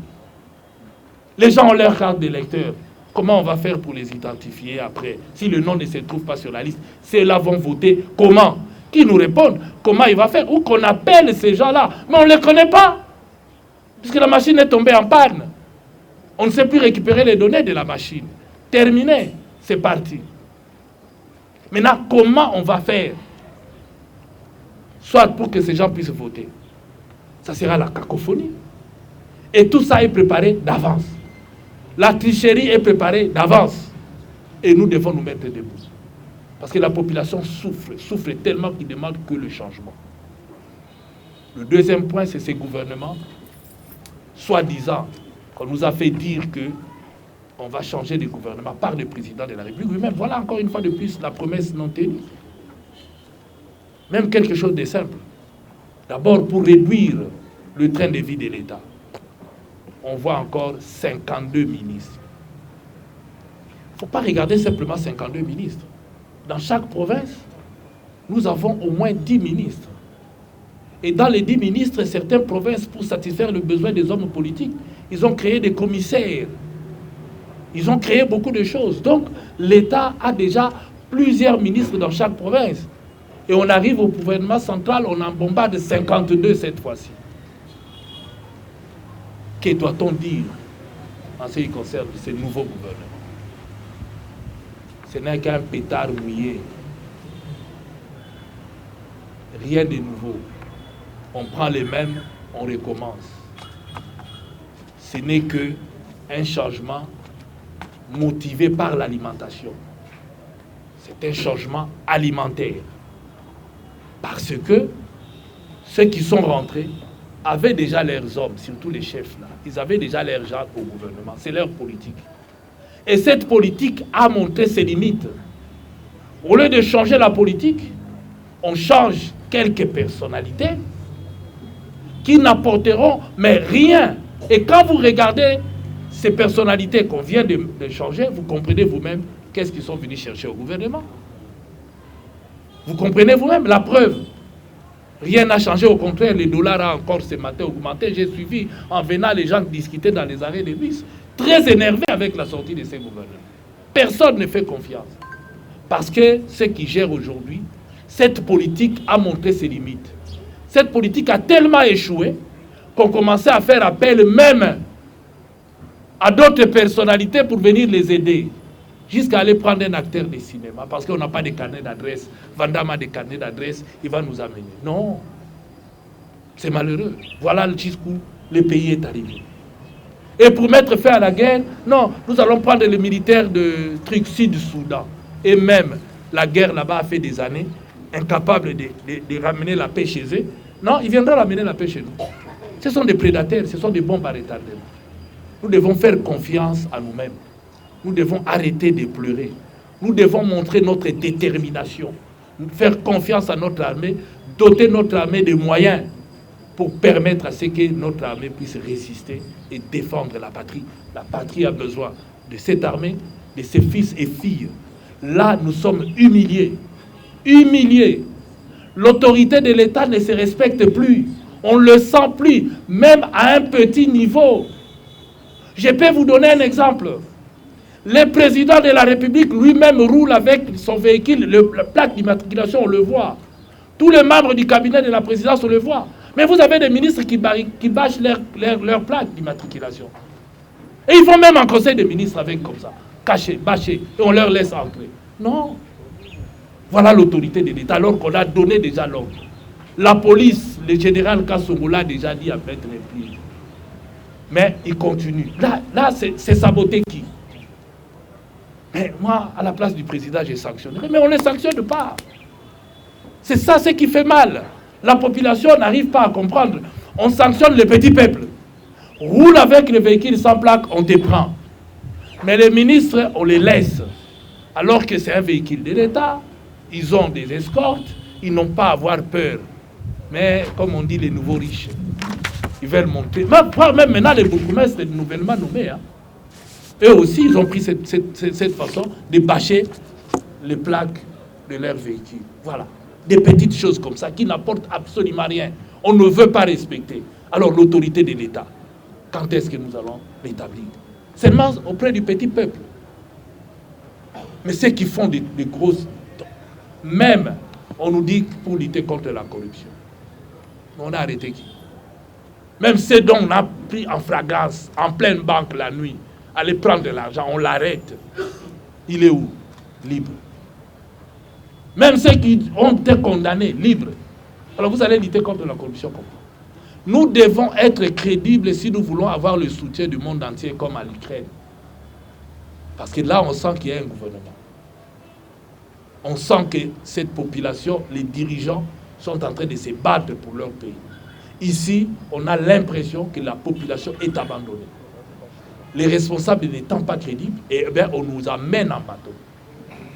Les gens ont leur carte d'électeur. Comment on va faire pour les identifier après? Si le nom ne se trouve pas sur la liste, ceux-là vont voter comment? Qui nous répondent? Comment il va faire? Ou qu'on appelle ces gens-là. Mais on ne les connaît pas. Puisque la machine est tombée en panne. On ne sait plus récupérer les données de la machine. Terminé. C'est parti. Maintenant, comment on va faire? Soit pour que ces gens puissent voter. Ça sera la cacophonie. Et tout ça est préparé d'avance. La tricherie est préparée d'avance. Et nous devons nous mettre debout. Parce que la population souffre tellement qu'il demande que le changement. Le deuxième point, c'est ces gouvernements, soi-disant, qu'on nous a fait dire que on va changer de gouvernement par le président de la République. Oui, même voilà encore une fois de plus la promesse non tenue. Même quelque chose de simple. D'abord, pour réduire le train de vie de l'État, on voit encore 52 ministres. Il ne faut pas regarder simplement 52 ministres. Dans chaque province, nous avons au moins 10 ministres. Et dans les 10 ministres, certaines provinces, pour satisfaire le besoin des hommes politiques, ils ont créé des commissaires. Ils ont créé beaucoup de choses. Donc, l'État a déjà plusieurs ministres dans chaque province. Et on arrive au gouvernement central, on en bombarde 52 cette fois-ci. Que doit-on dire en ce qui concerne ce nouveau gouvernement? Ce n'est qu'un pétard mouillé. Rien de nouveau. On prend les mêmes, on recommence. Ce n'est qu'un changement motivé par l'alimentation. C'est un changement alimentaire. Parce que ceux qui sont rentrés avaient déjà leurs hommes, surtout les chefs là. Ils avaient déjà leurs gens au gouvernement. C'est leur politique. Et cette politique a montré ses limites. Au lieu de changer la politique, on change quelques personnalités qui n'apporteront mais rien. Et quand vous regardez ces personnalités qu'on vient de changer, vous comprenez vous-même qu'est-ce qu'ils sont venus chercher au gouvernement. Vous comprenez vous-même la preuve. Rien n'a changé, au contraire, le dollar a encore ce matin augmenté. J'ai suivi en venant les gens discuter dans les arrêts de bus, très énervés avec la sortie de ces gouvernements. Personne ne fait confiance. Parce que ceux qui gèrent aujourd'hui, cette politique a montré ses limites. Cette politique a tellement échoué qu'on commençait à faire appel même à d'autres personnalités pour venir les aider. Jusqu'à aller prendre un acteur de cinéma, parce qu'on n'a pas de carnet d'adresse. Vandam a des carnets d'adresse, il va nous amener. Non. C'est malheureux. Voilà jusqu'où le pays est arrivé. Et pour mettre fin à la guerre, non, nous allons prendre les militaires de truc Sud-Soudan. Et même, la guerre là-bas a fait des années, incapables de ramener la paix chez eux. Non, ils viendront ramener la paix chez nous. Ce sont des prédateurs, ce sont des bombes à retardement. Nous devons faire confiance à nous-mêmes. Nous devons arrêter de pleurer. Nous devons montrer notre détermination. Faire confiance à notre armée, doter notre armée de moyens pour permettre à ce que notre armée puisse résister et défendre la patrie. La patrie a besoin de cette armée, de ses fils et filles. Là, nous sommes humiliés. Humiliés. L'autorité de l'État ne se respecte plus. On ne le sent plus, même à un petit niveau. Je peux vous donner un exemple. Le président de la République lui-même roule avec son véhicule, la plaque d'immatriculation, on le voit. Tous les membres du cabinet de la présidence, on le voit. Mais vous avez des ministres qui bâchent leur plaque d'immatriculation. Et ils vont même en conseil des ministres avec comme ça, cachés, bâchés, et on leur laisse entrer. Non. Voilà l'autorité de l'État, alors qu'on a donné déjà l'ordre. La police, le général Kassongo l'a déjà dit à mettre les pieds. Mais il continue. Là c'est saboter qui? Mais moi, à la place du président, j'ai sanctionné. Mais on ne les sanctionne pas. C'est ça ce qui fait mal. La population n'arrive pas à comprendre. On sanctionne le petit peuple. Roule avec le véhicule sans plaque, on te prend. Mais les ministres, on les laisse. Alors que c'est un véhicule de l'État, ils ont des escortes, ils n'ont pas à avoir peur. Mais comme on dit, les nouveaux riches, ils veulent monter. Même maintenant, les bourgmestres nouvellement nommés, hein, eux aussi, ils ont pris cette façon de bâcher les plaques de leurs véhicules. Voilà. Des petites choses comme ça qui n'apportent absolument rien. On ne veut pas respecter. Alors l'autorité de l'État, quand est-ce que nous allons l'établir? Seulement auprès du petit peuple. Mais ceux qui font des grosses... Même, on nous dit pour lutter contre la corruption. On a arrêté qui? Même ceux dont on a pris en flagrance, en pleine banque la nuit, aller prendre de l'argent, on l'arrête. Il est où? Libre. Même ceux qui ont été condamnés, libres. Alors vous allez lutter contre la corruption comment? Nous devons être crédibles si nous voulons avoir le soutien du monde entier comme à l'Ukraine. Parce que là, on sent qu'il y a un gouvernement. On sent que cette population, les dirigeants, sont en train de se battre pour leur pays. Ici, on a l'impression que la population est abandonnée. Les responsables n'étant pas crédibles, et bien, on nous amène en bateau.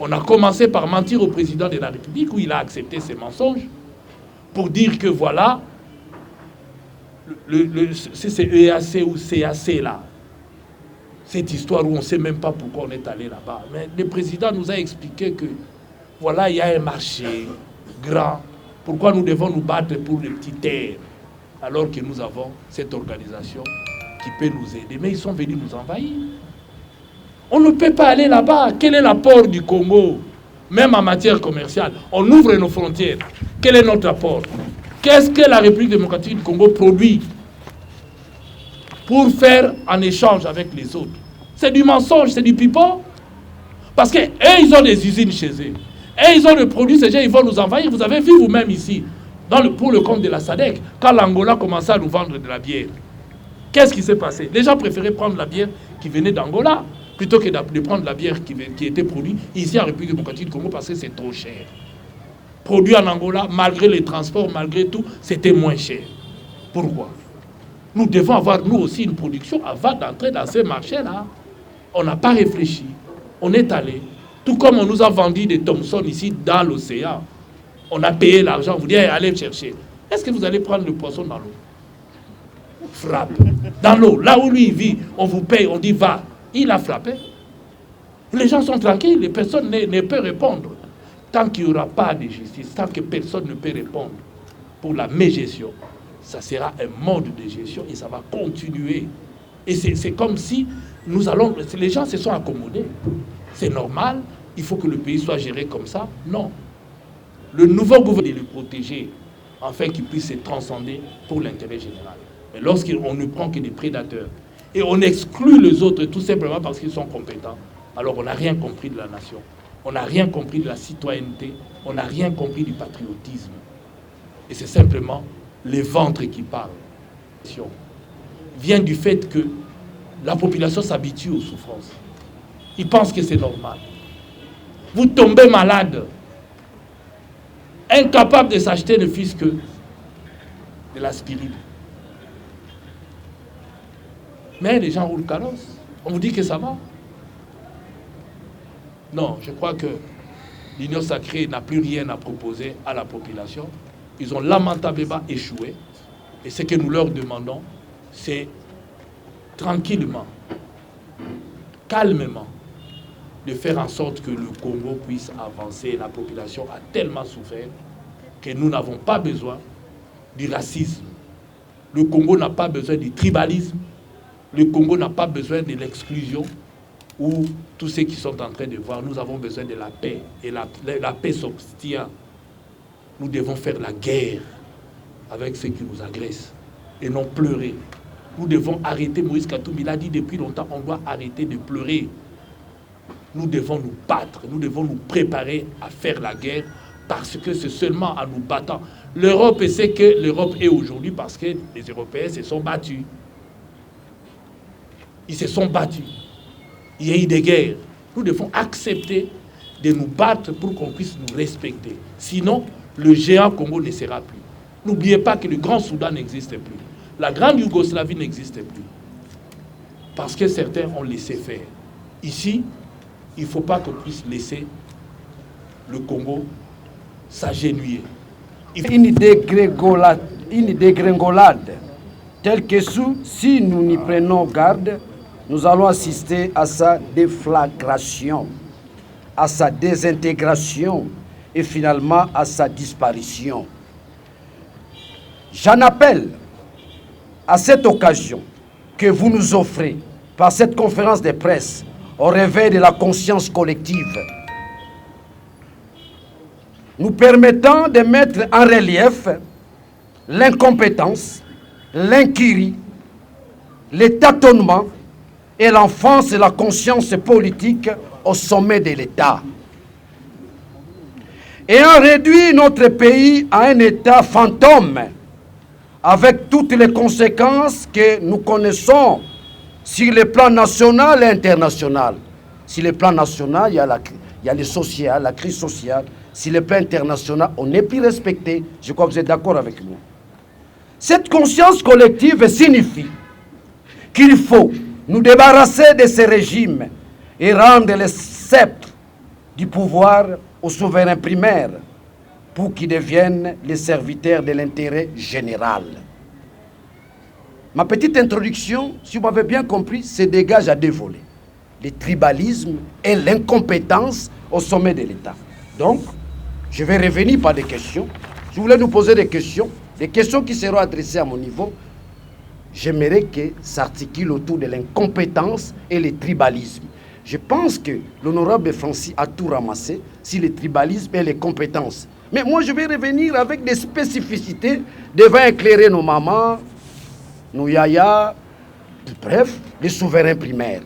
On a commencé par mentir au président de la République, où il a accepté ses mensonges, pour dire que voilà, c'est EAC ou CAC là, cette histoire où on ne sait même pas pourquoi on est allé là-bas. Mais le président nous a expliqué que voilà, il y a un marché grand. Pourquoi nous devons nous battre pour les petites terres alors que nous avons cette organisation qui peut nous aider? Mais ils sont venus nous envahir. On ne peut pas aller là-bas. Quel est l'apport du Congo? Même en matière commerciale, on ouvre nos frontières. Quel est notre apport? Qu'est-ce que la République démocratique du Congo produit pour faire en échange avec les autres? C'est du mensonge, c'est du pipeau. Parce qu'eux, ils ont des usines chez eux. Et ils ont le produit, ces gens, ils vont nous envahir. Vous avez vu vous-même ici, pour le compte de la SADC, quand l'Angola commençait à nous vendre de la bière. Qu'est-ce qui s'est passé? Les gens préféraient prendre la bière qui venait d'Angola plutôt que de prendre la bière qui était produite ici en République démocratique du Congo parce que c'est trop cher. Produit en Angola, malgré les transports, malgré tout, c'était moins cher. Pourquoi? Nous devons avoir, nous aussi, une production avant d'entrer dans ces marchés-là. On n'a pas réfléchi. On est allé. Tout comme on nous a vendu des Thomson ici dans l'océan. On a payé l'argent, on vous dit allez chercher. Est-ce que vous allez prendre le poisson dans l'eau? Frappe. Dans l'eau, là où lui vit, on vous paye, on dit va. Il a frappé. Les gens sont tranquilles, personne ne peut répondre. Tant qu'il n'y aura pas de justice, tant que personne ne peut répondre pour la mégestion, ça sera un mode de gestion et ça va continuer. Et c'est comme si les gens se sont accommodés. C'est normal, il faut que le pays soit géré comme ça. Non. Le nouveau gouvernement doit le protéger, afin qu'il puisse se transcender pour l'intérêt général. Mais lorsqu'on ne prend que des prédateurs, et on exclut les autres tout simplement parce qu'ils sont compétents, alors on n'a rien compris de la nation. On n'a rien compris de la citoyenneté, on n'a rien compris du patriotisme. Et c'est simplement les ventres qui parlent. Vient du fait que la population s'habitue aux souffrances. Ils pensent que c'est normal. Vous tombez malade, incapable de s'acheter ne fût-ce que de l'aspirine. Mais les gens roulent carrosse. On vous dit que ça va. Non, je crois que l'Union sacrée n'a plus rien à proposer à la population. Ils ont lamentablement échoué. Et ce que nous leur demandons, c'est tranquillement, calmement, de faire en sorte que le Congo puisse avancer. La population a tellement souffert que nous n'avons pas besoin du racisme. Le Congo n'a pas besoin du tribalisme. Le Congo n'a pas besoin de l'exclusion ou tous ceux qui sont en train de voir. Nous avons besoin de la paix. Et la paix s'obtient. Nous devons faire la guerre avec ceux qui nous agressent et non pleurer. Nous devons arrêter, Moïse Katumbi l'a dit depuis longtemps, on doit arrêter de pleurer. Nous devons nous battre, nous devons nous préparer à faire la guerre parce que c'est seulement en nous battant. L'Europe sait que l'Europe est aujourd'hui parce que les Européens se sont battus. Ils se sont battus. Il y a eu des guerres. Nous devons accepter de nous battre pour qu'on puisse nous respecter. Sinon, le géant Congo ne sera plus. N'oubliez pas que le Grand Soudan n'existe plus. La Grande Yougoslavie n'existe plus. Parce que certains ont laissé faire. Ici, il ne faut pas qu'on puisse laisser le Congo s'agenouiller. Une dégringolade telle que si nous n'y prenons garde, nous allons assister à sa déflagration, à sa désintégration et finalement à sa disparition. J'en appelle à cette occasion que vous nous offrez par cette conférence de presse au réveil de la conscience collective, nous permettant de mettre en relief l'incompétence, l'incurie, les tâtonnements et l'enfance de la conscience politique au sommet de l'État. Ayant réduit notre pays à un État fantôme, avec toutes les conséquences que nous connaissons sur le plan national et international. Sur le plan national, il y a le social, la crise sociale. Sur le plan international, on n'est plus respecté. Je crois que vous êtes d'accord avec nous. Cette conscience collective signifie qu'il faut nous débarrasser de ces régimes et rendre le sceptre du pouvoir aux souverains primaires pour qu'ils deviennent les serviteurs de l'intérêt général. Ma petite introduction, si vous m'avez bien compris, se dégage à deux volets. Le tribalisme et l'incompétence au sommet de l'État. Donc, je vais revenir par des questions. Si vous voulez nous poser des questions qui seront adressées à mon niveau, j'aimerais que ça articule autour de l'incompétence et le tribalisme. Je pense que l'honorable Francis a tout ramassé sur le tribalisme et les compétences. Mais moi, je vais revenir avec des spécificités devant éclairer nos mamans, nos yaya, bref, les souverains primaires.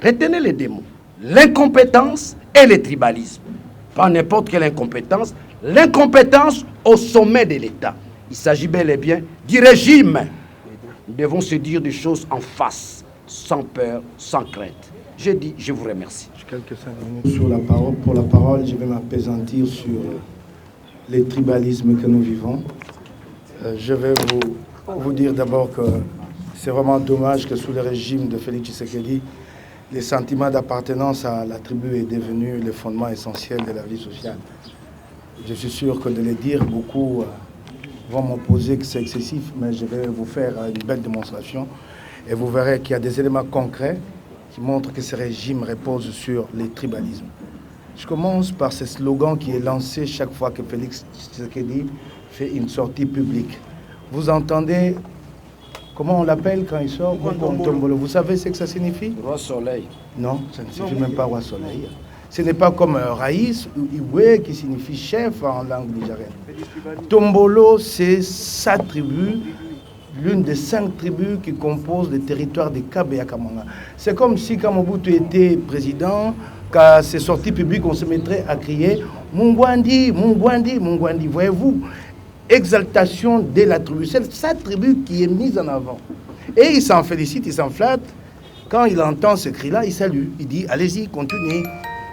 Retenez les deux mots, l'incompétence et le tribalisme. Pas n'importe quelle incompétence, l'incompétence au sommet de l'État. Il s'agit bel et bien du régime. Nous devons se dire des choses en face, sans peur, sans crainte. Je dis, je vous remercie. Quelques 5 minutes sur la parole. Pour la parole, je vais m'appesantir sur les tribalismes que nous vivons. Je vais vous dire d'abord que c'est vraiment dommage que sous le régime de Félix Tshisekedi, le sentiment d'appartenance à la tribu est devenu le fondement essentiel de la vie sociale. Je suis sûr que de le dire, beaucoup vont m'opposer que c'est excessif, mais je vais vous faire une belle démonstration et vous verrez qu'il y a des éléments concrets qui montrent que ce régime repose sur les tribalismes. Je commence par ce slogan qui est lancé chaque fois que Félix Tshisekedi fait une sortie publique. Vous entendez, comment on l'appelle quand il sort? Tombolo. Vous savez ce que ça signifie? Roi Soleil. Non, ça ne signifie même pas Roi Soleil. Ce n'est pas comme Raïs ou Iwe qui signifie chef en langue nigérienne. Tombolo, c'est sa tribu, l'une des 5 tribus qui composent le territoire de Kabe et Kamanga. C'est comme si quand Mobutu était président, qu'à ses sorties publiques, on se mettrait à crier « Mungwandi, Mungwandi, Mungwandi ». Voyez-vous, exaltation de la tribu. C'est sa tribu qui est mise en avant. Et il s'en félicite, il s'en flatte. Quand il entend ce cri-là, il salue. Il dit « Allez-y, continuez ».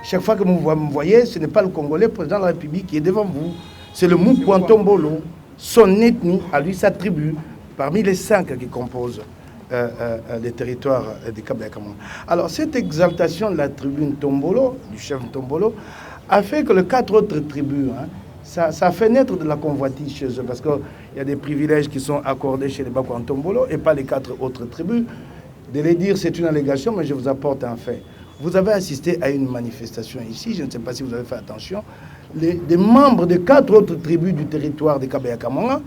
Chaque fois que vous me voyez, ce n'est pas le Congolais président de la République qui est devant vous. C'est le Mukwantombolo, son ethnie, à lui, sa tribu, parmi les 5 qui composent les territoires du Kabe et Kamanga. Alors, cette exaltation de la tribu Ntombolo, du chef Ntombolo, a fait que les 4 autres tribus, ça fait naître de la convoitise chez eux, parce qu'il y a des privilèges qui sont accordés chez les Bakwantombolo et pas les 4 autres tribus. De les dire, c'est une allégation, mais je vous apporte un fait. Vous avez assisté à une manifestation ici, je ne sais pas si vous avez fait attention. Des membres de 4 autres tribus du territoire de Kabe et Kamanga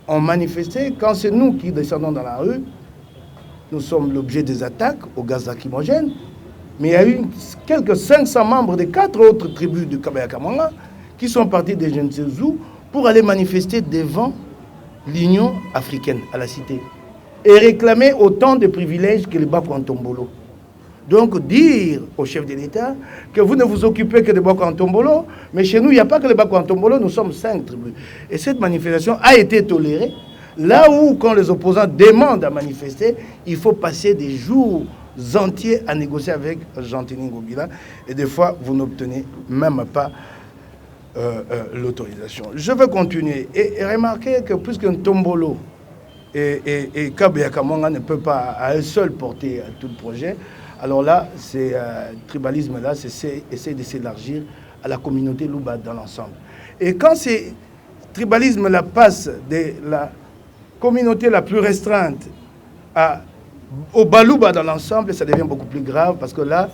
ont manifesté. Quand c'est nous qui descendons dans la rue, nous sommes l'objet des attaques au gaz lacrymogène. Mais il y a eu quelques 500 membres de 4 autres tribus du Kabe et Kamanga qui sont partis de je ne sais où pour aller manifester devant l'Union africaine à la cité et réclamer autant de privilèges que les Bakou-Ntombolo. Donc dire au chef de l'État que vous ne vous occupez que de Bakou-Ntombolo, mais chez nous, il n'y a pas que les Bakou-Ntombolo, nous sommes 5 tribus. Et cette manifestation a été tolérée. Là où, quand les opposants demandent à manifester, il faut passer des jours entiers à négocier avec Jean-Tini Ngobila. Et des fois, vous n'obtenez même pas l'autorisation. Je veux continuer et remarquer que puisque Ntombolo et Kabea Kamonga ne peut pas à eux seuls porter tout le projet, alors là, c'est tribalisme-là, c'est essayer de s'élargir à la communauté Luba dans l'ensemble. Et quand ces tribalismes-là passent de la communauté la plus restreinte au Baluba dans l'ensemble, ça devient beaucoup plus grave parce que là,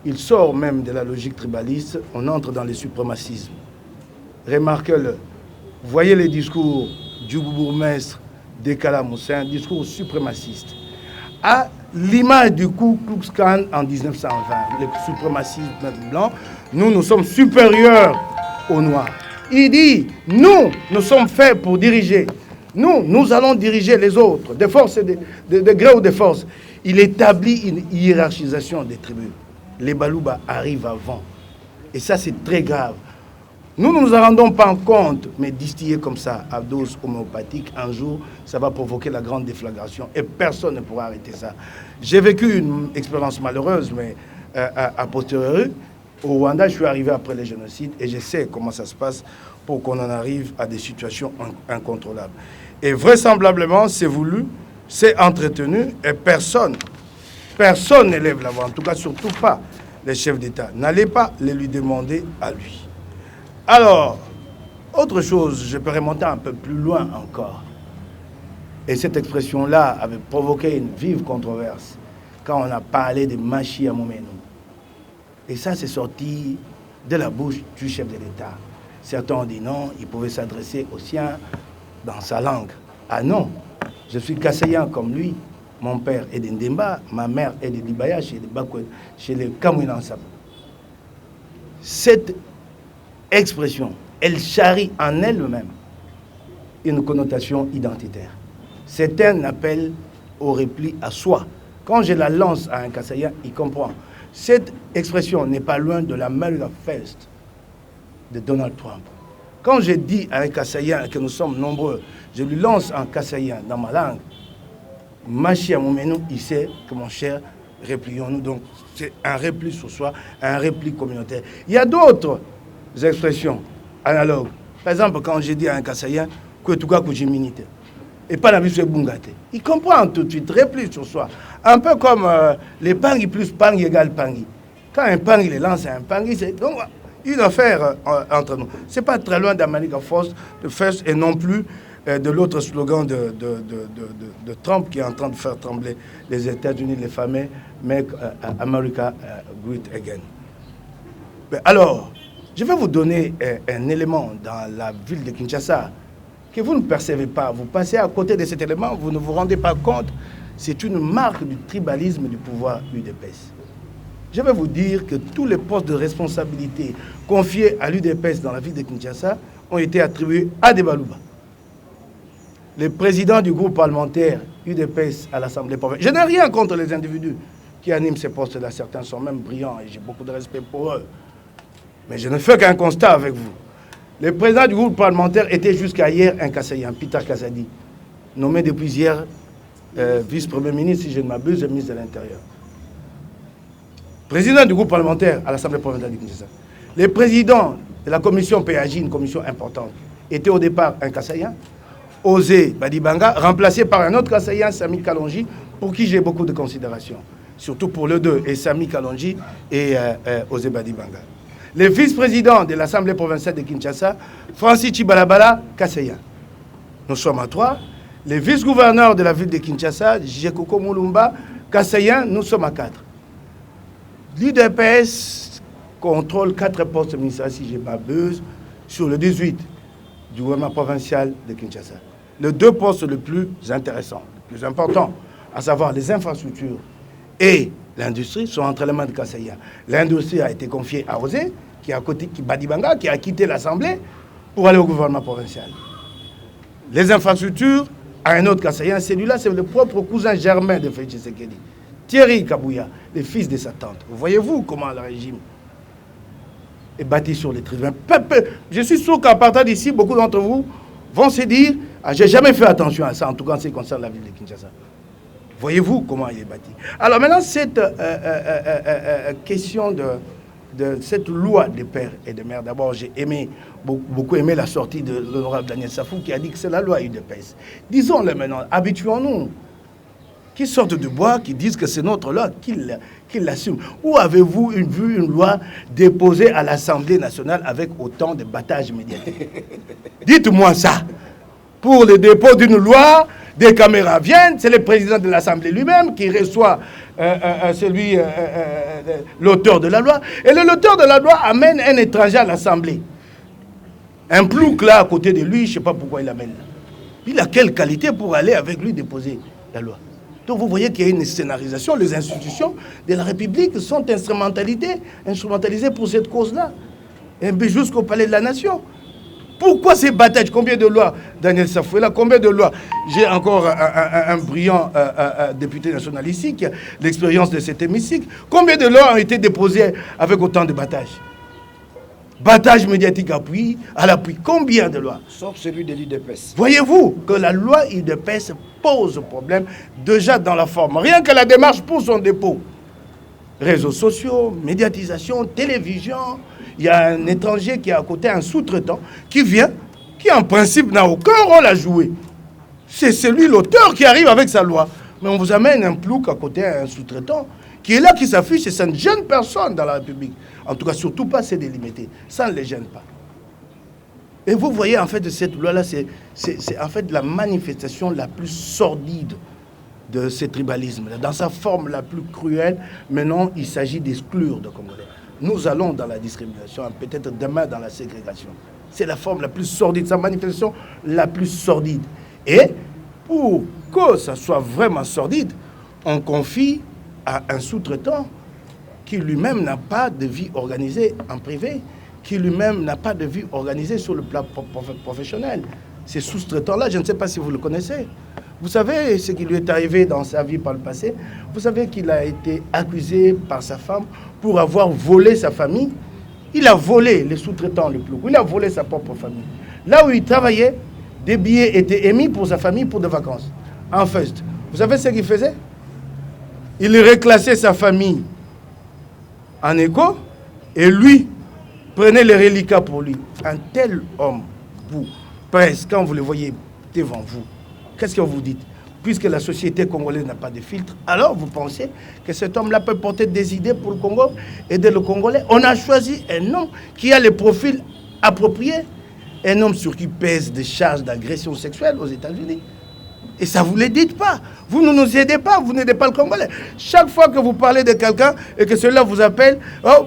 il sort même de la logique tribaliste, on entre dans le suprémacisme. Remarquez-le, voyez les discours du bourgmestre d'Ekala Moussa, un discours suprémaciste. À l'image du Ku Klux Klan en 1920, le suprémacisme blanc, nous sommes supérieurs aux Noirs. Il dit, nous sommes faits pour diriger. Nous allons diriger les autres, de force, de gré ou de force. Il établit une hiérarchisation des tribus. Les Baluba arrivent avant. Et ça, c'est très grave. Nous ne nous en rendons pas compte, mais distiller comme ça, à dose homéopathique, un jour, ça va provoquer la grande déflagration et personne ne pourra arrêter ça. J'ai vécu une expérience malheureuse, mais a posteriori, au Rwanda, je suis arrivé après le génocide et je sais comment ça se passe pour qu'on en arrive à des situations incontrôlables. Et vraisemblablement, c'est voulu, c'est entretenu et personne n'élève la voix, en tout cas surtout pas les chefs d'État. N'allez pas les lui demander à lui. Alors, autre chose, je peux remonter un peu plus loin encore. Et cette expression-là avait provoqué une vive controverse quand on a parlé de Machi Amomeno. Et ça, c'est sorti de la bouche du chef de l'État. Certains ont dit non, il pouvait s'adresser aux siens dans sa langue. Ah non, je suis Kassayan comme lui. Mon père est de Ndemba, ma mère est de Libaya, chez les Kamouinansab. Cette expression, elle charrie en elle-même une connotation identitaire. C'est un appel au repli à soi. Quand je la lance à un Kassayan, il comprend. Cette expression n'est pas loin de la America First de Donald Trump. Quand je dis à un Kassayan que nous sommes nombreux, je lui lance un Kassayan dans ma langue, Machi Amomeno, il sait que mon cher, replions-nous. Donc c'est un repli sur soi, un repli communautaire. Il y a d'autres expressions analogues. Par exemple, quand je dis à un Kassayan que tout cas que j'ai minité, et pas la mise Bungate, il comprend tout de suite, repli sur soi. Un peu comme les Pangui plus Pangui égale Pangui. Quand un Pangui les lance à un Pangui, c'est donc une affaire entre nous. C'est pas très loin d'America First et non plus de l'autre slogan de Trump qui est en train de faire trembler les États-Unis, les fameux Make America Great Again. Mais alors, je vais vous donner un élément dans la ville de Kinshasa que vous ne percevez pas. Vous passez à côté de cet élément, vous ne vous rendez pas compte. C'est une marque du tribalisme du pouvoir UDPS. Je vais vous dire que tous les postes de responsabilité confiés à l'UDPS dans la ville de Kinshasa ont été attribués à des Baluba. Le président du groupe parlementaire UDPS à l'Assemblée provinciale. Je n'ai rien contre les individus qui animent ces postes-là. Certains sont même brillants et j'ai beaucoup de respect pour eux. Mais je ne fais qu'un constat avec vous. Le président du groupe parlementaire était jusqu'à hier un Kassayan, Peter Kazadi, nommé depuis hier vice-premier ministre, si je ne m'abuse, ministre de l'Intérieur. Président du groupe parlementaire à l'Assemblée provinciale de Kinshasa. Le président de la commission PAJ, une commission importante, était au départ un Kassayan, Osé Badibanga, remplacé par un autre Kassayan, Sami Kalonji, pour qui j'ai beaucoup de considération. Surtout pour les deux, et Sami Kalonji et Osé Badibanga. Le vice-président de l'Assemblée provinciale de Kinshasa, Francis Chibalabala, Kassayan. Nous sommes à 3. Le vice-gouverneur de la ville de Kinshasa, Jekoko Moulumba, Kassayan, nous sommes à 4. L'UDPS contrôle 4 postes ministériels, si je ne m'abuse, sur le 18 du gouvernement provincial de Kinshasa. Les 2 postes les plus intéressants, les plus importants, à savoir les infrastructures et l'industrie, sont entre les mains de Kassayan. L'industrie a été confiée à Osé, qui a quitté Badibanga, qui a quitté l'Assemblée pour aller au gouvernement provincial. les infrastructures à un autre Kassaïen. Celui-là, c'est le propre cousin germain de Félix Tshisekedi. Thierry Kabouya, le fils de sa tante. Voyez-vous comment le régime est bâti sur les tribunaux. Je suis sûr qu'à partir d'ici, beaucoup d'entre vous vont se dire « j'ai jamais fait attention à ça, en tout cas en ce qui concerne la ville de Kinshasa ». Voyez-vous comment il est bâti. Alors maintenant, cette question de cette loi des pères et des mères, d'abord j'ai beaucoup aimé la sortie de l'honorable Daniel Safou qui a dit que c'est la loi UDPS. Disons-le maintenant, habituons-nous. Qui sortent du bois, qui disent que c'est notre loi, qui l'assument. Où avez-vous vu une loi déposée à l'Assemblée nationale avec autant de battage médiatique? Dites-moi ça. Pour le dépôt d'une loi, des caméras viennent, c'est le président de l'Assemblée lui-même qui reçoit l'auteur de la loi. Et l'auteur de la loi amène un étranger à l'Assemblée. Un plouc là à côté de lui, je ne sais pas pourquoi il l'amène là. Il a quelle qualité pour aller avec lui déposer la loi? Donc vous voyez qu'il y a une scénarisation. Les institutions de la République sont instrumentalisées pour cette cause-là. Et jusqu'au palais de la nation. Pourquoi ces batailles? Combien de lois, Daniel Safou, là, combien de lois? J'ai encore un brillant député national ici qui a l'expérience de cet hémicycle. Combien de lois ont été déposées avec autant de batailles? Battage médiatique à l'appui. Combien de lois? Sauf celui de l'UDPS. Voyez-vous que la loi UDPS pose problème déjà dans la forme. Rien que la démarche pour son dépôt. Réseaux sociaux, médiatisation, télévision. Il y a un étranger qui est à côté, un sous-traitant, qui vient, qui en principe n'a aucun rôle à jouer. C'est celui, l'auteur, qui arrive avec sa loi. Mais on vous amène un plouc à côté, un sous-traitant, qui est là, qui s'affiche, et ça ne gêne personne dans la République. En tout cas, surtout pas, c'est délimité. Ça ne les gêne pas. Et vous voyez, en fait, de cette loi-là, c'est en fait la manifestation la plus sordide de ce tribalisme. Dans sa forme la plus cruelle, maintenant, il s'agit d'exclure de Congolais. Nous allons dans la discrimination, peut-être demain dans la ségrégation. C'est la forme la plus sordide, sa manifestation la plus sordide. Et pour que ça soit vraiment sordide, on confie à un sous-traitant qui lui-même n'a pas de vie organisée en privé, qui lui-même n'a pas de vie organisée sur le plan professionnel. Ces sous-traitants-là, je ne sais pas si vous le connaissez. Vous savez ce qui lui est arrivé dans sa vie par le passé. Vous savez qu'il a été accusé par sa femme pour avoir volé sa famille. Il a volé les sous-traitants le plus. Il a volé sa propre famille. Là où il travaillait, des billets étaient émis pour sa famille pour des vacances. En fait, vous savez ce qu'il faisait? Il reclassait sa famille en écho et lui prenait les reliquats pour lui. Un tel homme, vous, presque, quand vous le voyez devant vous, qu'est-ce que vous dites? Puisque la société congolaise n'a pas de filtre, alors vous pensez que cet homme-là peut porter des idées pour le Congo, aider le Congolais? On a choisi un homme qui a les profils appropriés, un homme sur qui pèse des charges d'agression sexuelle aux États-Unis. Et ça, vous ne le dites pas. Vous ne nous aidez pas, vous n'aidez pas le Congolais. Chaque fois que vous parlez de quelqu'un et que celui-là vous appelle, oh,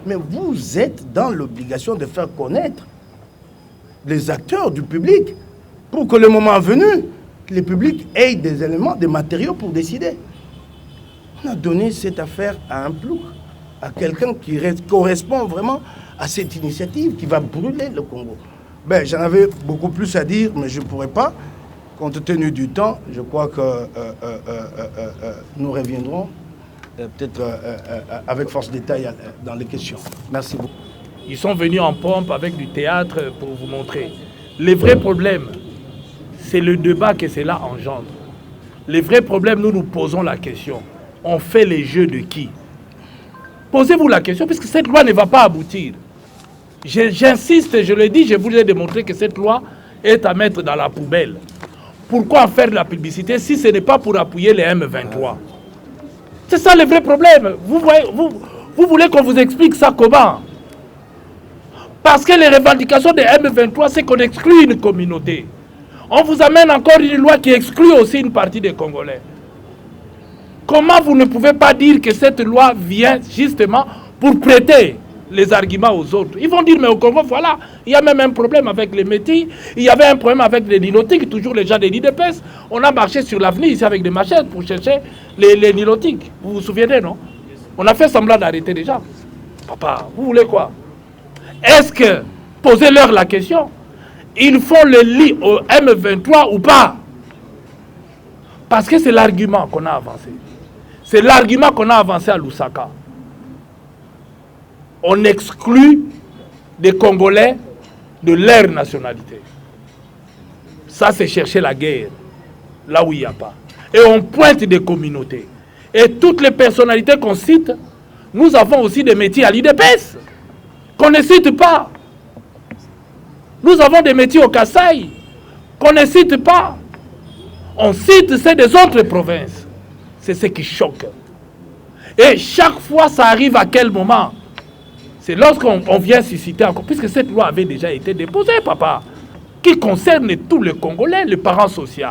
mais vous êtes dans l'obligation de faire connaître les acteurs du public pour que le moment venu, le public ait des éléments, des matériaux pour décider. On a donné cette affaire à un plouc, à quelqu'un qui correspond vraiment à cette initiative qui va brûler le Congo. Ben, j'en avais beaucoup plus à dire, mais je ne pourrais pas. Compte tenu du temps, je crois que nous reviendrons peut-être avec force détail dans les questions. Merci beaucoup. Ils sont venus en pompe avec du théâtre pour vous montrer. Les vrais problèmes, c'est le débat que cela engendre. Les vrais problèmes, nous nous posons la question. On fait les jeux de qui? Posez-vous la question, puisque cette loi ne va pas aboutir. J'insiste, je le dis, je vous ai démontré que cette loi est à mettre dans la poubelle. Pourquoi en faire de la publicité si ce n'est pas pour appuyer les M23? C'est ça le vrai problème. Vous voulez qu'on vous explique ça comment? Parce que les revendications des M23, c'est qu'on exclut une communauté. On vous amène encore une loi qui exclut aussi une partie des Congolais. Comment vous ne pouvez pas dire que cette loi vient justement pour prêter les arguments aux autres? Ils vont dire, mais au Congo, voilà, il y a même un problème avec les Métis, il y avait un problème avec les Nilotiques, toujours les gens des l'IDPS. On a marché sur l'avenir ici avec des machettes pour chercher les Nilotiques. Vous vous souvenez, non? On a fait semblant d'arrêter les gens. Papa, vous voulez quoi? Est-ce que, posez-leur la question, ils font le lit au M23 ou pas? Parce que c'est l'argument qu'on a avancé. C'est l'argument qu'on a avancé à Lusaka. On exclut des Congolais de leur nationalité. Ça, c'est chercher la guerre, là où il n'y a pas. Et on pointe des communautés. Et toutes les personnalités qu'on cite, nous avons aussi des métiers à l'IDPS, qu'on ne cite pas. Nous avons des métiers au Kasaï, qu'on ne cite pas. On cite ceux des autres provinces. C'est ce qui choque. Et chaque fois, ça arrive à quel moment? C'est lorsqu'on vient susciter encore, puisque cette loi avait déjà été déposée, papa, qui concerne tous les Congolais, les parents sociaux.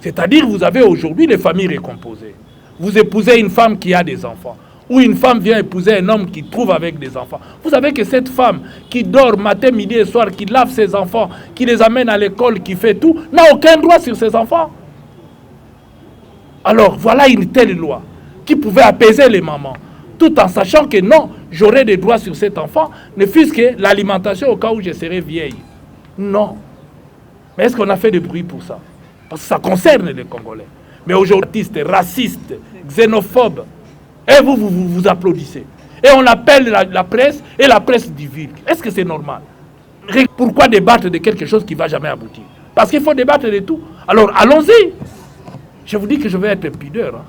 C'est-à-dire, vous avez aujourd'hui des familles récomposées. Vous épousez une femme qui a des enfants, ou une femme vient épouser un homme qui trouve avec des enfants. Vous savez que cette femme qui dort matin, midi et soir, qui lave ses enfants, qui les amène à l'école, qui fait tout, n'a aucun droit sur ses enfants. Alors, voilà une telle loi qui pouvait apaiser les mamans, tout en sachant que non, j'aurai des droits sur cet enfant, ne fût-ce que l'alimentation au cas où je serai vieille. Non. Mais est-ce qu'on a fait de bruit pour ça? Parce que ça concerne les Congolais. Mais aujourd'hui, artistes, racistes, xénophobes, et vous applaudissez. Et on appelle la presse, et la presse divulgue. Est-ce que c'est normal? Pourquoi débattre de quelque chose qui ne va jamais aboutir? Parce qu'il faut débattre de tout. Alors, allons-y. Je vous dis que je vais être pudeur.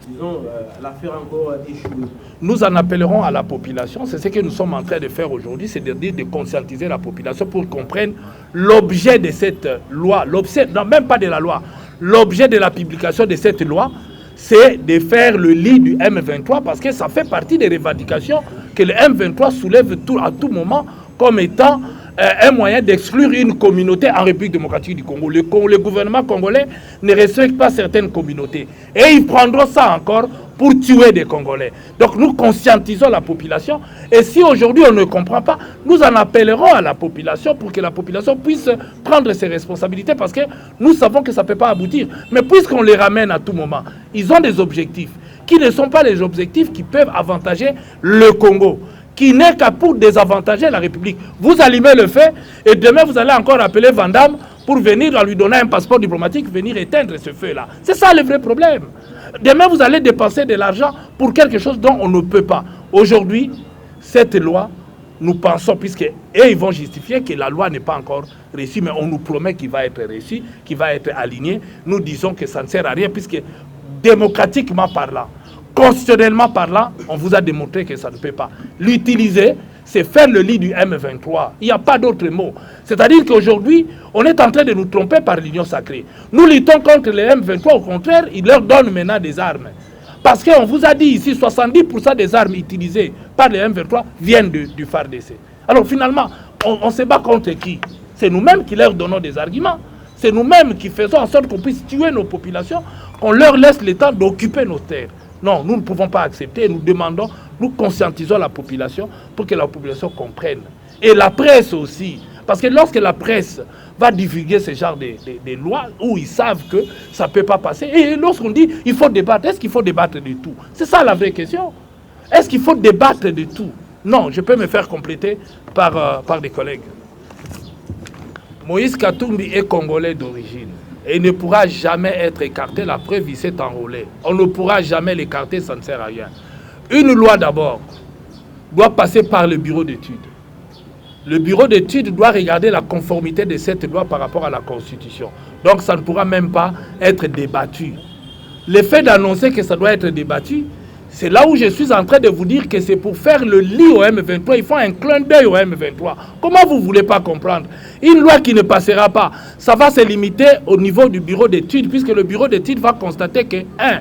Disons, l'affaire encore échoue. Nous en appellerons à la population. C'est ce que nous sommes en train de faire aujourd'hui, c'est de conscientiser la population pour qu'on comprenne l'objet de cette loi. Non, même pas de la loi. L'objet de la publication de cette loi, c'est de faire le lit du M23 parce que ça fait partie des revendications que le M23 soulève à tout moment comme étant un moyen d'exclure une communauté en République démocratique du Congo. Le gouvernement congolais ne respecte pas certaines communautés. Et ils prendront ça encore pour tuer des Congolais. Donc nous conscientisons la population. Et si aujourd'hui on ne comprend pas, nous en appellerons à la population pour que la population puisse prendre ses responsabilités parce que nous savons que ça ne peut pas aboutir. Mais puisqu'on les ramène à tout moment, ils ont des objectifs qui ne sont pas les objectifs qui peuvent avantager le Congo, qui n'est qu'à pour désavantager la République. Vous allumez le feu et demain vous allez encore appeler Van Damme pour venir lui donner un passeport diplomatique, venir éteindre ce feu-là. C'est ça le vrai problème. Demain vous allez dépenser de l'argent pour quelque chose dont on ne peut pas. Aujourd'hui, cette loi, nous pensons, puisque ils vont justifier que la loi n'est pas encore réussie, mais on nous promet qu'il va être réussi, qu'il va être aligné. Nous disons que ça ne sert à rien, puisque démocratiquement parlant, constitutionnellement parlant, on vous a démontré que ça ne peut pas. L'utiliser, c'est faire le lit du M23. Il n'y a pas d'autre mot. C'est-à-dire qu'aujourd'hui, on est en train de nous tromper par l'union sacrée. Nous luttons contre les M23, au contraire, ils leur donnent maintenant des armes. Parce qu'on vous a dit ici, 70% des armes utilisées par les M23 viennent du FARDC. Alors finalement, on se bat contre qui? C'est nous-mêmes qui leur donnons des arguments. C'est nous-mêmes qui faisons en sorte qu'on puisse tuer nos populations, qu'on leur laisse le temps d'occuper nos terres. Non, nous ne pouvons pas accepter. Nous demandons, nous conscientisons la population pour que la population comprenne. Et la presse aussi. Parce que lorsque la presse va divulguer ce genre de lois où ils savent que ça ne peut pas passer, et lorsqu'on dit il faut débattre, est-ce qu'il faut débattre de tout? C'est ça la vraie question. Est-ce qu'il faut débattre de tout? Non, je peux me faire compléter par des collègues. Moïse Katumbi est congolais d'origine. Et il ne pourra jamais être écarté. La preuve, il s'est enrôlé. On ne pourra jamais l'écarter, ça ne sert à rien. Une loi d'abord doit passer par le bureau d'études. Le bureau d'études doit regarder la conformité de cette loi par rapport à la Constitution. Donc ça ne pourra même pas être débattu. Le fait d'annoncer que ça doit être débattu, c'est là où je suis en train de vous dire que c'est pour faire le lit au M23. Il faut un clin d'œil au M23. Comment vous ne voulez pas comprendre? Une loi qui ne passera pas, ça va se limiter au niveau du bureau d'études, puisque le bureau d'études va constater que, 1,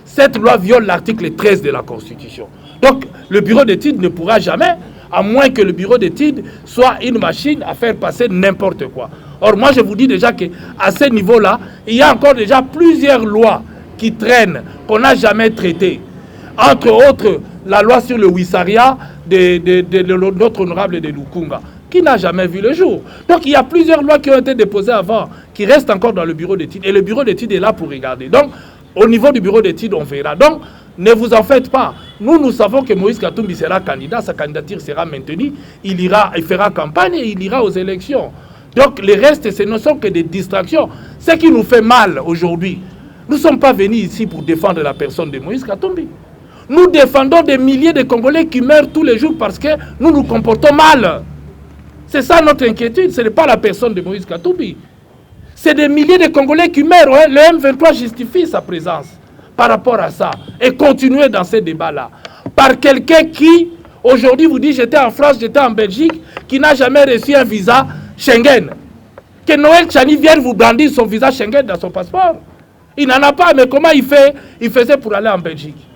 cette loi viole l'article 13 de la Constitution. Donc, le bureau d'études ne pourra jamais, à moins que le bureau d'études soit une machine à faire passer n'importe quoi. Or, moi, je vous dis déjà qu'à ce niveau-là, il y a encore déjà plusieurs lois qui traînent, qu'on n'a jamais traitées. Entre autres, la loi sur le Wissaria de notre honorable de Lukunga, qui n'a jamais vu le jour. Donc il y a plusieurs lois qui ont été déposées avant, qui restent encore dans le bureau d'études. Et le bureau d'études est là pour regarder. Donc, au niveau du bureau d'études, on verra. Donc, ne vous en faites pas. Nous savons que Moïse Katumbi sera candidat, sa candidature sera maintenue. Il fera campagne et il ira aux élections. Donc le reste, ce ne sont que des distractions. Ce qui nous fait mal aujourd'hui, nous ne sommes pas venus ici pour défendre la personne de Moïse Katumbi. Nous défendons des milliers de Congolais qui meurent tous les jours parce que nous nous comportons mal. C'est ça notre inquiétude, ce n'est pas la personne de Moïse Katumbi. C'est des milliers de Congolais qui meurent. Hein. Le M23 justifie sa présence par rapport à ça. Et continuer dans ces débats-là. Par quelqu'un qui, aujourd'hui, vous dit j'étais en France, j'étais en Belgique, qui n'a jamais reçu un visa Schengen. Que Noël Tchani vienne vous brandir son visa Schengen dans son passeport. Il n'en a pas, mais comment il faisait pour aller en Belgique?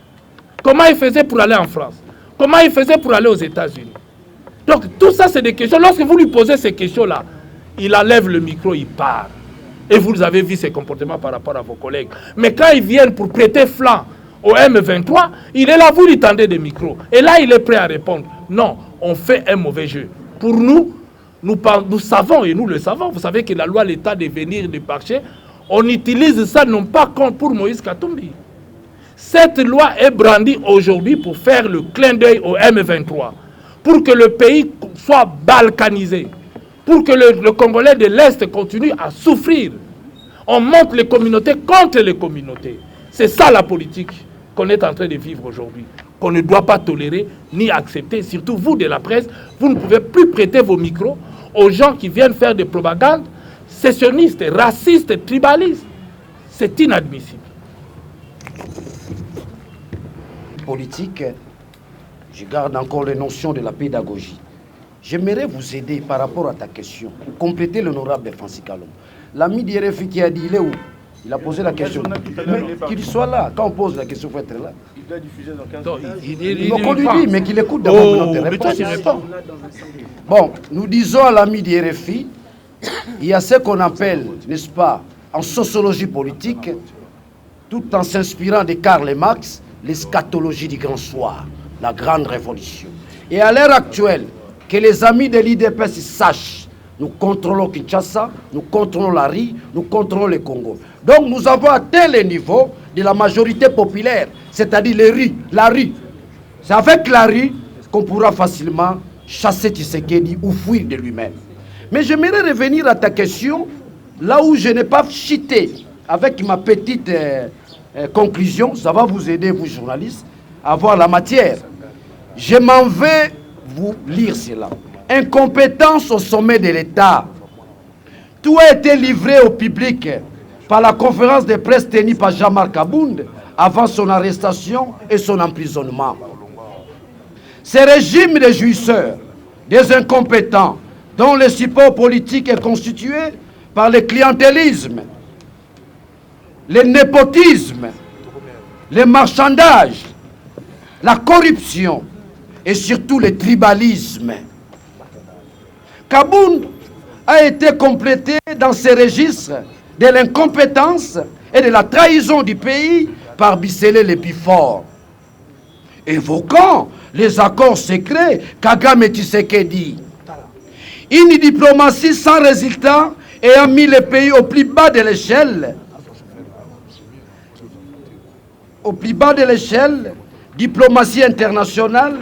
Comment il faisait pour aller en France? Comment il faisait pour aller aux États-Unis? Donc tout ça, c'est des questions. Lorsque vous lui posez ces questions-là, il enlève le micro, il part. Et vous avez vu ses comportements par rapport à vos collègues. Mais quand ils viennent pour prêter flanc au M23, il est là, vous lui tendez des micros. Et là, il est prêt à répondre. Non, on fait un mauvais jeu. Pour nous, nous savons, et nous le savons, vous savez que la loi, l'état de venir du marché, on utilise ça non pas comme pour Moïse Katumbi. Cette loi est brandie aujourd'hui pour faire le clin d'œil au M23, pour que le pays soit balkanisé, pour que le Congolais de l'Est continue à souffrir. On monte les communautés contre les communautés. C'est ça la politique qu'on est en train de vivre aujourd'hui, qu'on ne doit pas tolérer ni accepter. Surtout vous de la presse, vous ne pouvez plus prêter vos micros aux gens qui viennent faire des propagandes sécessionnistes, racistes, tribalistes. C'est inadmissible. Politique, je garde encore les notions de la pédagogie. J'aimerais vous aider par rapport à ta question, pour compléter l'honorable Francis Kalom. L'ami d'RFI qui a dit, il est où? Il a posé la question. Qu'il soit là. Quand on pose la question, il faut être là. Il doit diffuser dans 15 minutes. Donc on lui dit, mais qu'il écoute d'abord notre réponse. Bon, nous disons à l'ami d'RFI, il y a ce qu'on appelle, n'est-ce pas, en sociologie politique, tout en s'inspirant de Karl Marx, l'eschatologie du grand soir, la grande révolution. Et à l'heure actuelle, que les amis de l'IDPS sachent, nous contrôlons Kinshasa, nous contrôlons la RI, nous contrôlons le Congo. Donc nous avons atteint le niveau de la majorité populaire, c'est-à-dire les RI, la RI. C'est avec la RI qu'on pourra facilement chasser Tshisekedi ou fuir de lui-même. Mais j'aimerais revenir à ta question, là où je n'ai pas chité, avec ma petite conclusion, ça va vous aider, vous journalistes, à voir la matière. Je m'en vais vous lire cela. Incompétence au sommet de l'État. Tout a été livré au public par la conférence de presse tenue par Jean-Marc Abound avant son arrestation et son emprisonnement. Ces régimes de jouisseurs, des incompétents, dont le support politique est constitué par le clientélisme, le népotisme, le marchandage, la corruption et surtout le tribalisme. Kabound a été complété dans ces registres de l'incompétence et de la trahison du pays par Bissele le Bifort, évoquant les accords secrets Kagame Tshisekedi. Une diplomatie sans résultat ayant mis le pays au plus bas de l'échelle. Au plus bas de l'échelle, diplomatie internationale,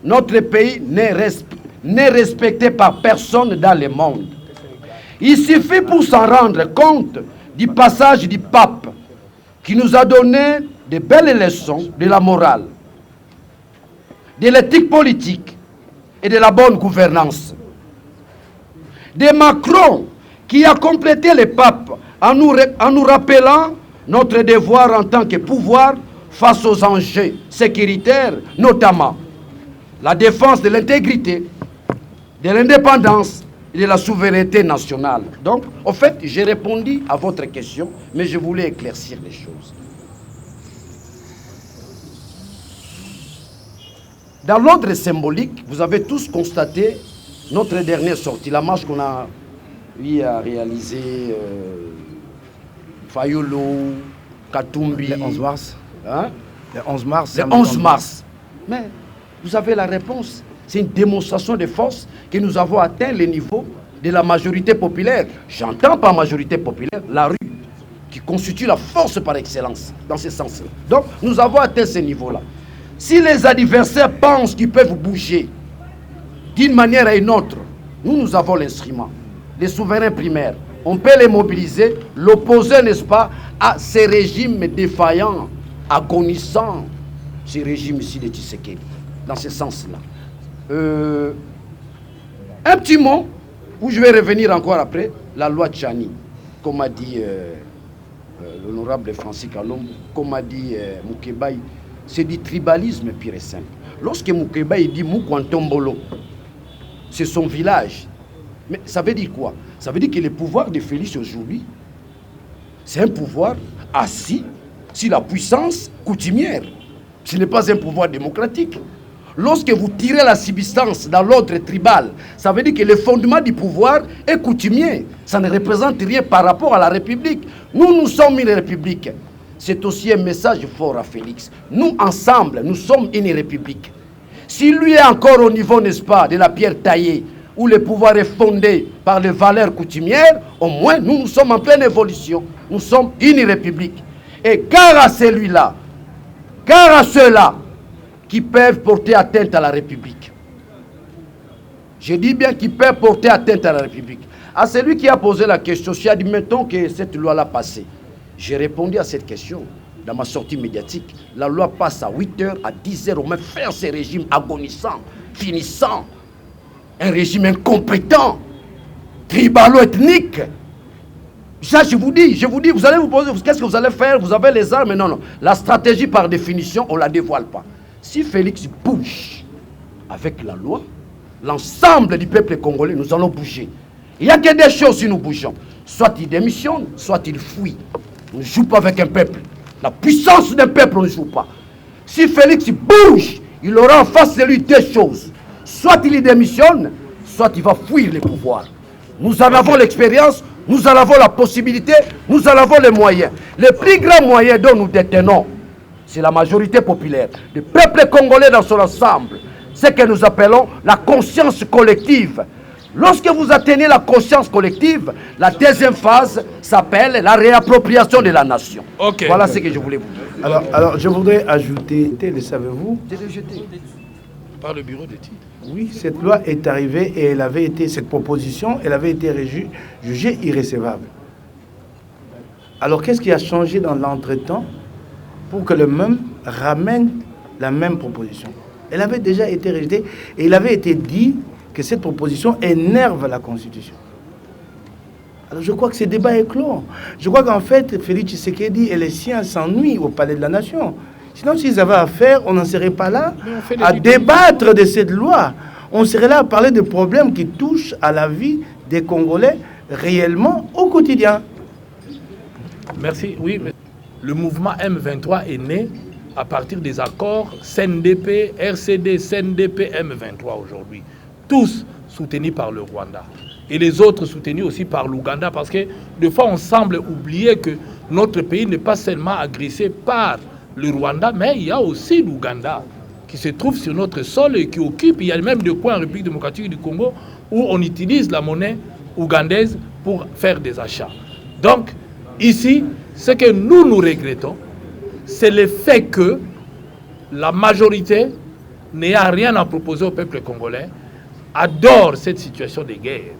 notre pays n'est respecté par personne dans le monde. Il suffit pour s'en rendre compte du passage du pape qui nous a donné de belles leçons de la morale, de l'éthique politique et de la bonne gouvernance. De Macron qui a complété le pape en nous rappelant notre devoir en tant que pouvoir face aux enjeux sécuritaires, notamment la défense de l'intégrité, de l'indépendance et de la souveraineté nationale. Donc, en fait, j'ai répondu à votre question, mais je voulais éclaircir les choses. Dans l'ordre symbolique, vous avez tous constaté notre dernière sortie, la marche qu'on a eu à réaliser, Fayolo, Katumbi. Le 11 mars. Hein? Le 11 mars. Le 11 mars. Mais vous avez la réponse. C'est une démonstration de force que nous avons atteint le niveau de la majorité populaire. J'entends par majorité populaire la rue, qui constitue la force par excellence, dans ce sens-là. Donc, nous avons atteint ce niveau-là. Si les adversaires pensent qu'ils peuvent bouger d'une manière à une autre, nous avons l'instrument. les souverains primaires. On peut les mobiliser, l'opposer, n'est-ce pas, à ces régimes défaillants, agonisants, ces régimes ici de Tshisekedi, dans ce sens-là. Un petit mot, où je vais revenir encore après, la loi Tchani, comme a dit l'honorable Francis Kalombo, comme a dit Moukebaï, c'est du tribalisme pur et simple. Lorsque Moukebaï dit Moukwantombolo, c'est son village. Mais ça veut dire quoi? Ça veut dire que le pouvoir de Félix aujourd'hui, c'est un pouvoir assis sur la puissance coutumière. Ce n'est pas un pouvoir démocratique. Lorsque vous tirez la substance dans l'ordre tribal, ça veut dire que le fondement du pouvoir est coutumier. Ça ne représente rien par rapport à la République. Nous sommes une République. C'est aussi un message fort à Félix. Nous, ensemble, nous sommes une République. Si lui est encore au niveau, n'est-ce pas, de la pierre taillée, où le pouvoir est fondé par les valeurs coutumières, au moins, nous sommes en pleine évolution. Nous sommes une République. Et car à celui-là, car à ceux-là, qui peuvent porter atteinte à la République. Je dis bien qui peuvent porter atteinte à la République. À celui qui a posé la question, si admettons que cette loi-là passée, j'ai répondu à cette question dans ma sortie médiatique. La loi passe à 8h, à 10h, on met faire ces régimes agonisants, finissants. Un régime incompétent, tribalo-ethnique. Ça, je vous dis, vous allez vous poser, qu'est-ce que vous allez faire? Vous avez les armes? Non. La stratégie, par définition, on ne la dévoile pas. Si Félix bouge avec la loi, l'ensemble du peuple congolais, nous allons bouger. Il n'y a que des choses si nous bougeons. Soit il démissionne, soit il fuit. On ne joue pas avec un peuple. La puissance d'un peuple, on ne joue pas. Si Félix bouge, il aura en face de lui deux choses. Soit il démissionne, soit il va fuir le pouvoir. Nous en avons l'expérience, nous en avons la possibilité, nous en avons les moyens. Le plus grand moyen dont nous détenons, c'est la majorité populaire. Le peuple congolais dans son ensemble. Ce que nous appelons la conscience collective. Lorsque vous atteignez la conscience collective, la deuxième phase s'appelle la réappropriation de la nation. Okay. Voilà ce que je voulais vous dire. Alors je voudrais ajouter, le savez-vous? Par le bureau d'études. Oui, cette loi est arrivée et cette proposition, elle avait été jugée irrécevable. Alors qu'est-ce qui a changé dans l'entretemps pour que le même ramène la même proposition? Elle avait déjà été rejetée et il avait été dit que cette proposition énerve la Constitution. Alors je crois que ce débat est clos. Je crois qu'en fait, Félix Tshisekedi et les siens s'ennuient au Palais de la Nation. Sinon, s'ils avaient à faire, on n'en serait pas là à débattre de cette loi. On serait là à parler de problèmes qui touchent à la vie des Congolais réellement au quotidien. Merci. Oui, mais le mouvement M23 est né à partir des accords CNDP, RCD, CNDP, M23 aujourd'hui. Tous soutenus par le Rwanda. Et les autres soutenus aussi par l'Ouganda, parce que des fois on semble oublier que notre pays n'est pas seulement agressé par le Rwanda, mais il y a aussi l'Ouganda qui se trouve sur notre sol et qui occupe. Il y a même des coins en République démocratique du Congo où on utilise la monnaie ougandaise pour faire des achats. Donc, ici, ce que nous regrettons, c'est le fait que la majorité n'ait rien à proposer au peuple congolais, adore cette situation de guerre.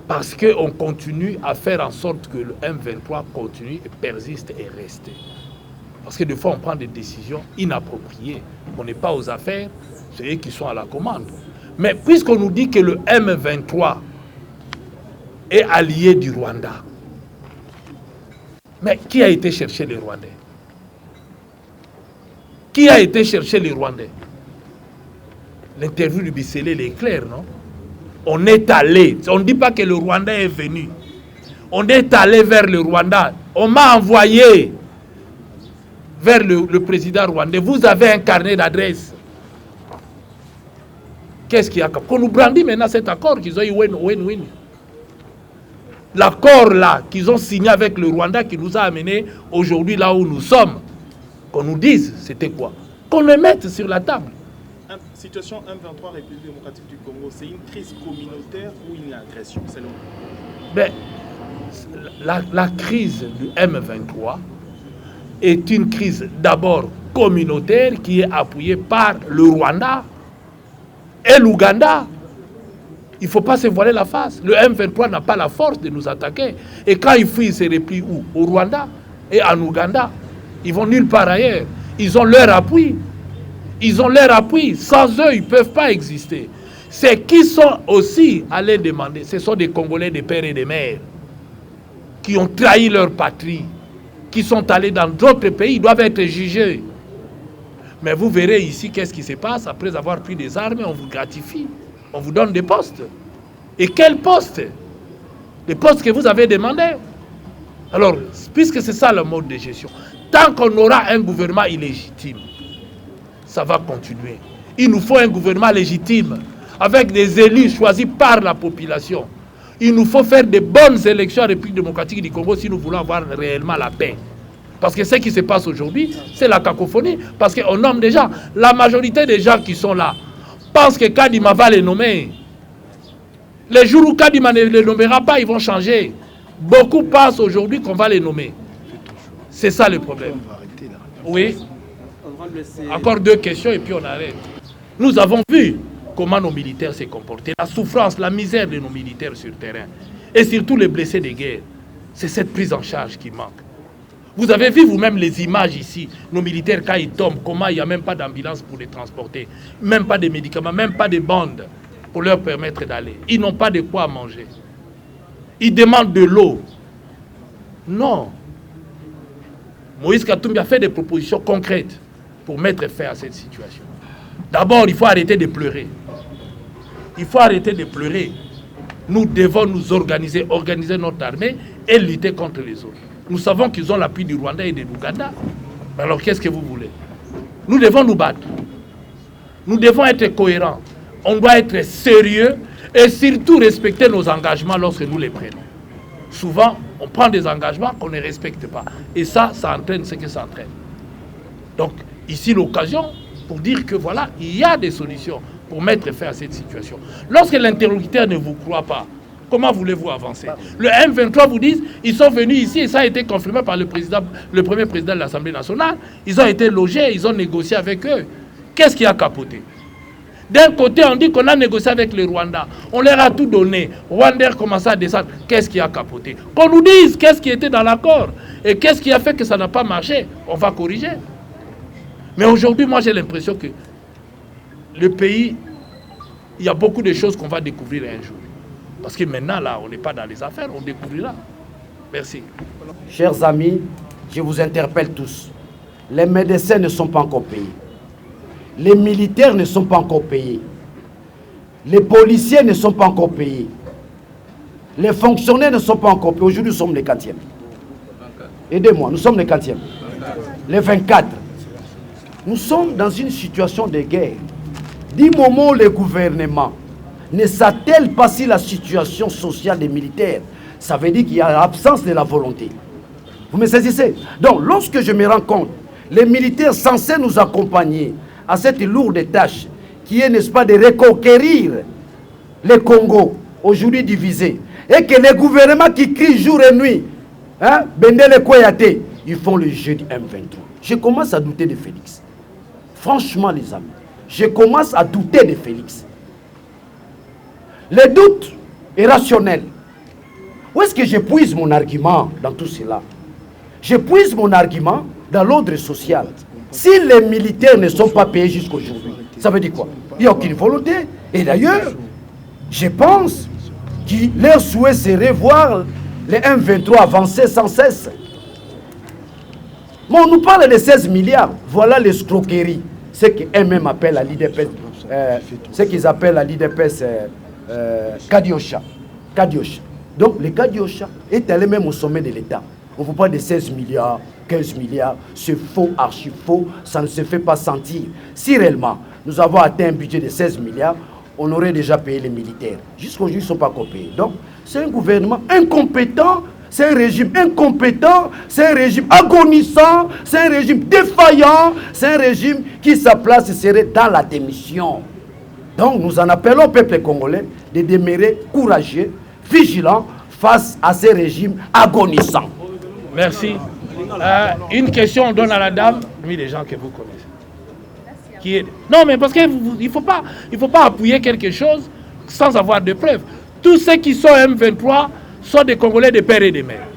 Parce qu'on continue à faire en sorte que le M23 continue et persiste et reste. Parce que des fois, on prend des décisions inappropriées. On n'est pas aux affaires, c'est eux qui sont à la commande. Mais puisqu'on nous dit que le M23 est allié du Rwanda, mais qui a été chercher les Rwandais? Qui a été chercher les Rwandais? L'interview du Bissélé est claire, non? On est allé. On ne dit pas que le Rwandais est venu. On est allé vers le Rwanda. On m'a envoyé vers le président rwandais. Vous avez un carnet d'adresse. Qu'est-ce qu'il y a? Qu'on nous brandit maintenant cet accord qu'ils ont eu win-win. L'accord là qu'ils ont signé avec le Rwanda qui nous a amenés aujourd'hui là où nous sommes. Qu'on nous dise c'était quoi? Qu'on le mette sur la table. Situation M23 République démocratique du Congo, c'est une crise communautaire ou une agression selon vous? Ben, la crise du M23 est une crise d'abord communautaire qui est appuyée par le Rwanda et l'Ouganda. Il ne faut pas se voiler la face. Le M23 n'a pas la force de nous attaquer. Et quand ils fuient, ils se replient où? Au Rwanda et en Ouganda. Ils vont nulle part ailleurs. Ils ont leur appui. Ils ont leur appui. Sans eux, ils ne peuvent pas exister. Ceux qui sont aussi allés demander, ce sont des Congolais, des pères et des mères, qui ont trahi leur patrie, qui sont allés dans d'autres pays, ils doivent être jugés. Mais vous verrez ici qu'est-ce qui se passe. Après avoir pris des armes, on vous gratifie. On vous donne des postes. Et quels postes? Les postes que vous avez demandés. Alors, puisque c'est ça le mode de gestion, tant qu'on aura un gouvernement illégitime, ça va continuer. Il nous faut un gouvernement légitime, avec des élus choisis par la population. Il nous faut faire de bonnes élections en République démocratique du Congo si nous voulons avoir réellement la paix. Parce que ce qui se passe aujourd'hui, c'est la cacophonie. Parce qu'on nomme des gens. La majorité des gens qui sont là pensent que Kadima va les nommer. Les jours où Kadima ne les nommera pas, ils vont changer. Beaucoup pensent aujourd'hui qu'on va les nommer. C'est ça le problème. Oui. Encore 2 questions et puis on arrête. Nous avons vu comment nos militaires s'est comportés. La souffrance, la misère de nos militaires sur le terrain. Et surtout les blessés de guerre. C'est cette prise en charge qui manque. Vous avez vu vous-même les images ici, nos militaires quand ils tombent, comment il n'y a même pas d'ambulance pour les transporter, même pas de médicaments, même pas de bandes pour leur permettre d'aller. Ils n'ont pas de quoi manger. Ils demandent de l'eau. Non. Moïse Katumbi a fait des propositions concrètes pour mettre fin à cette situation. D'abord, il faut arrêter de pleurer. Il faut arrêter de pleurer. Nous devons nous organiser notre armée et lutter contre les autres. Nous savons qu'ils ont l'appui du Rwanda et de l'Ouganda. Alors qu'est-ce que vous voulez? Nous devons nous battre. Nous devons être cohérents. On doit être sérieux et surtout respecter nos engagements lorsque nous les prenons. Souvent, on prend des engagements qu'on ne respecte pas. Et ça entraîne ce que ça entraîne. Donc, ici, l'occasion pour dire que voilà, il y a des solutions pour mettre fin à cette situation. Lorsque l'interlocuteur ne vous croit pas, comment voulez-vous avancer? Le M23 vous dit, ils sont venus ici et ça a été confirmé par le premier président de l'Assemblée nationale. Ils ont été logés, ils ont négocié avec eux. Qu'est-ce qui a capoté? D'un côté, on dit qu'on a négocié avec le Rwanda. On leur a tout donné. Rwanda a commencé à descendre. Qu'est-ce qui a capoté? Qu'on nous dise qu'est-ce qui était dans l'accord. Et qu'est-ce qui a fait que ça n'a pas marché? On va corriger. Mais aujourd'hui, moi, j'ai l'impression que le pays, il y a beaucoup de choses qu'on va découvrir un jour. Parce que maintenant, là, on n'est pas dans les affaires, on découvrira. Merci. Chers amis, je vous interpelle tous. Les médecins ne sont pas encore payés. Les militaires ne sont pas encore payés. Les policiers ne sont pas encore payés. Les fonctionnaires ne sont pas encore payés. Aujourd'hui, nous sommes les 4e. Aidez-moi, nous sommes les 4e. Les 24. Nous sommes dans une situation de guerre. Du moment où le gouvernement ne s'attelle pas sur la situation sociale des militaires, ça veut dire qu'il y a l'absence de la volonté. Vous me saisissez? Donc, lorsque je me rends compte, les militaires censés nous accompagner à cette lourde tâche, qui est, n'est-ce pas, de reconquérir le Congo, aujourd'hui divisé, et que les gouvernements qui crient jour et nuit, hein, Bendele Koyate, ils font le jeu du M23. Je commence à douter de Félix. Franchement, les amis, je commence à douter de Félix. Le doute est rationnel. Où est-ce que je puise mon argument dans tout cela? Je puise mon argument dans l'ordre social. Si les militaires ne sont pas payés jusqu'aujourd'hui, ça veut dire quoi? Il n'y a aucune volonté. Et d'ailleurs, je pense que leur souhait serait voir les M23 avancer sans cesse. Mais on nous parle de 16 milliards. Voilà l'escroquerie. Ce qu'eux-mêmes appellent à l'IDPS, ce qu'ils appellent à l'IDPS Kadiosha. Donc le Kadiosha est allé même au sommet de l'État. On vous parle de 16 milliards, 15 milliards, c'est faux, archi faux, ça ne se fait pas sentir. Si réellement nous avons atteint un budget de 16 milliards, on aurait déjà payé les militaires. Jusqu'aujourd'hui, ils ne sont pas encore payés. Donc, c'est un gouvernement incompétent, c'est un régime incompétent, c'est un régime agonissant, c'est un régime défaillant, c'est un régime qui, sa place serait dans la démission. Donc, nous en appelons au peuple congolais de demeurer courageux, vigilants face à ces régimes agonissants. Merci. Une question, on donne à la dame, oui, les gens que vous connaissez. Qui est... Non, mais parce qu'il ne faut pas appuyer quelque chose sans avoir de preuves. Tous ceux qui sont M23 sont des Congolais de père et de mère.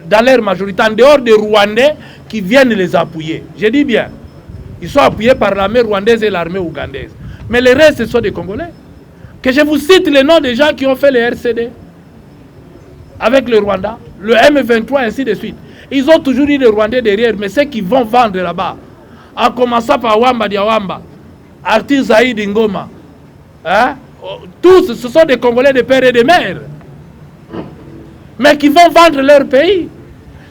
Dans leur majorité, en dehors des Rwandais qui viennent les appuyer. Je dis bien, ils sont appuyés par l'armée rwandaise et l'armée ougandaise. Mais les restes, ce sont des Congolais. Que je vous cite les noms des gens qui ont fait les RCD avec le Rwanda, le M23, ainsi de suite. Ils ont toujours eu les Rwandais derrière, mais ceux qui vont vendre là-bas, en commençant par Wamba Diawamba, Arthur Zaïd Ngoma, hein? Tous, ce sont des Congolais de père et de mère, mais qui vont vendre leur pays.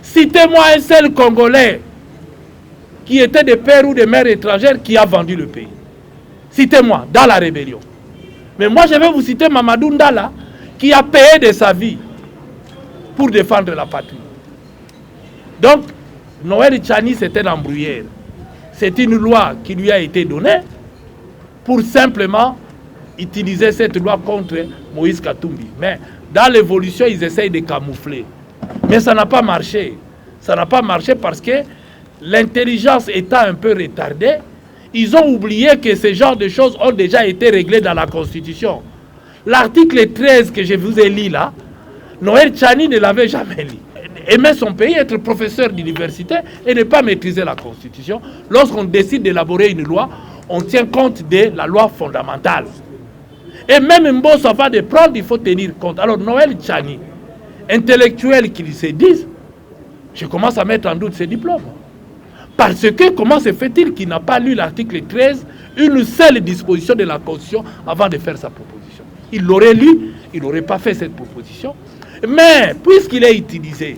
Citez-moi un seul Congolais qui était de père ou de mère étrangère qui a vendu le pays. Citez-moi, dans la rébellion. Mais moi, je vais vous citer Mamadou Ndala, qui a payé de sa vie pour défendre la patrie. Donc, Noël Tchani, c'était l'embrouillère. C'est une loi qui lui a été donnée pour simplement utiliser cette loi contre Moïse Katumbi. Mais dans l'évolution, ils essayent de camoufler. Mais ça n'a pas marché. Ça n'a pas marché parce que l'intelligence étant un peu retardée, ils ont oublié que ce genre de choses ont déjà été réglées dans la Constitution. L'article 13 que je vous ai lu là, Noël Tchani ne l'avait jamais lu. Aimer son pays, être professeur d'université et ne pas maîtriser la Constitution. Lorsqu'on décide d'élaborer une loi, on tient compte de la loi fondamentale. Et même Mbosso, avant de prendre, il faut tenir compte. Alors Noël Tchani, intellectuel qu'ils se disent, je commence à mettre en doute ses diplômes. Parce que comment se fait-il qu'il n'a pas lu l'article 13, une seule disposition de la Constitution avant de faire sa proposition? Il l'aurait lu, il n'aurait pas fait cette proposition. Mais puisqu'il est utilisé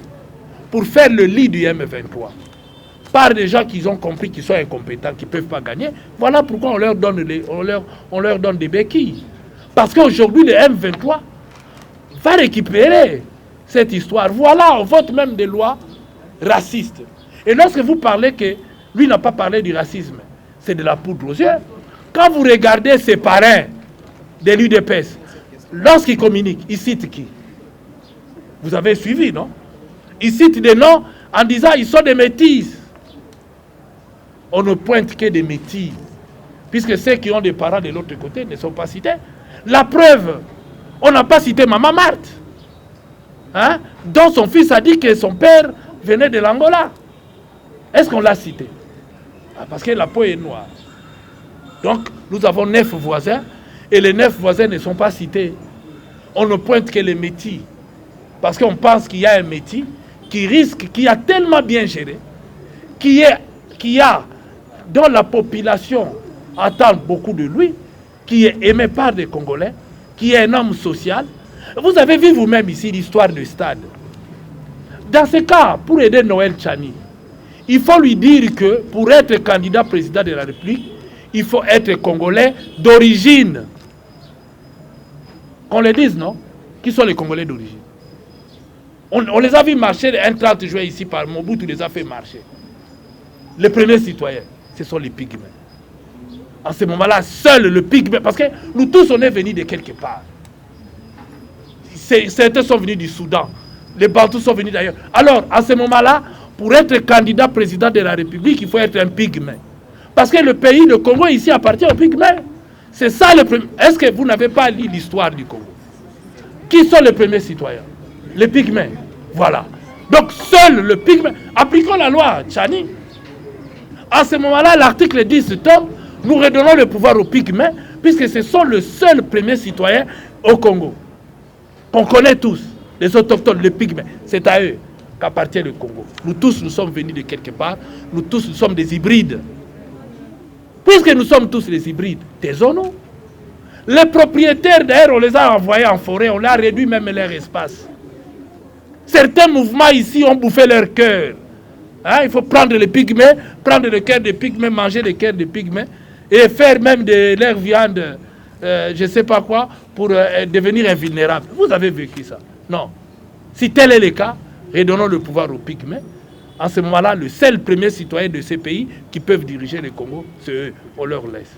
pour faire le lit du M23 par des gens qui ont compris qu'ils sont incompétents, qui ne peuvent pas gagner, voilà pourquoi on leur donne des béquilles. Parce qu'aujourd'hui, le M23 va récupérer cette histoire. Voilà, on vote même des lois racistes. Et lorsque vous parlez que lui n'a pas parlé du racisme, c'est de la poudre aux yeux. Quand vous regardez ses parrains de l'UDPS, lorsqu'ils communiquent, ils citent qui? Vous avez suivi, non? Ils citent des noms en disant ils sont des métis. On ne pointe que des métis, puisque ceux qui ont des parents de l'autre côté ne sont pas cités. La preuve, on n'a pas cité Maman Marthe, hein, dont son fils a dit que son père venait de l'Angola. Est-ce qu'on l'a cité? Parce que la peau est noire. Donc, nous avons 9 voisins, et les 9 voisins ne sont pas cités. On ne pointe que les métis, parce qu'on pense qu'il y a un métis qui risque, qui a tellement bien géré, dont la population attend beaucoup de lui, qui est aimé par des Congolais, qui est un homme social. Vous avez vu vous-même ici l'histoire du stade. Dans ce cas, pour aider Noël Tchani, il faut lui dire que pour être candidat président de la République, il faut être Congolais d'origine. Qu'on le dise, non? Qui sont les Congolais d'origine? On les a vus marcher le 30 juin ici par Mobutu, les a fait marcher. Les premiers citoyens, ce sont les pygmées. En ce moment-là, seul le pygmée, parce que nous tous, on est venus de quelque part. Certains sont venus du Soudan, les Bantous sont venus d'ailleurs. Alors, à ce moment-là, pour être candidat président de la République, il faut être un pygmée. Parce que le pays, le Congo, ici, appartient aux pygmées. C'est ça le premier. Est-ce que vous n'avez pas lu l'histoire du Congo? Qui sont les premiers citoyens? Les pygmées. Voilà. Donc, seul le pygmée. Appliquons la loi Tchani. À ce moment-là, l'article 10 tombe, nous redonnons le pouvoir aux pygmées, puisque ce sont les seuls premiers citoyens au Congo. Qu'on connaît tous, les autochtones, les pygmées. C'est à eux qu'appartient le Congo. Nous tous, nous sommes venus de quelque part. Nous tous, nous sommes des hybrides. Puisque nous sommes tous des hybrides, taisons-nous. Les propriétaires, d'ailleurs, on les a envoyés en forêt, on a réduit même leur espace. Certains mouvements ici ont bouffé leur cœur. Hein, il faut prendre les pygmées, prendre le cœur des pygmées, manger le cœur des pygmées et faire même de leur viande, je ne sais pas quoi, pour devenir invulnérable. Vous avez vécu ça? Non. Si tel est le cas, redonnons le pouvoir aux pygmées. En ce moment-là, le seul premier citoyen de ces pays qui peuvent diriger le Congo, c'est eux. On leur laisse.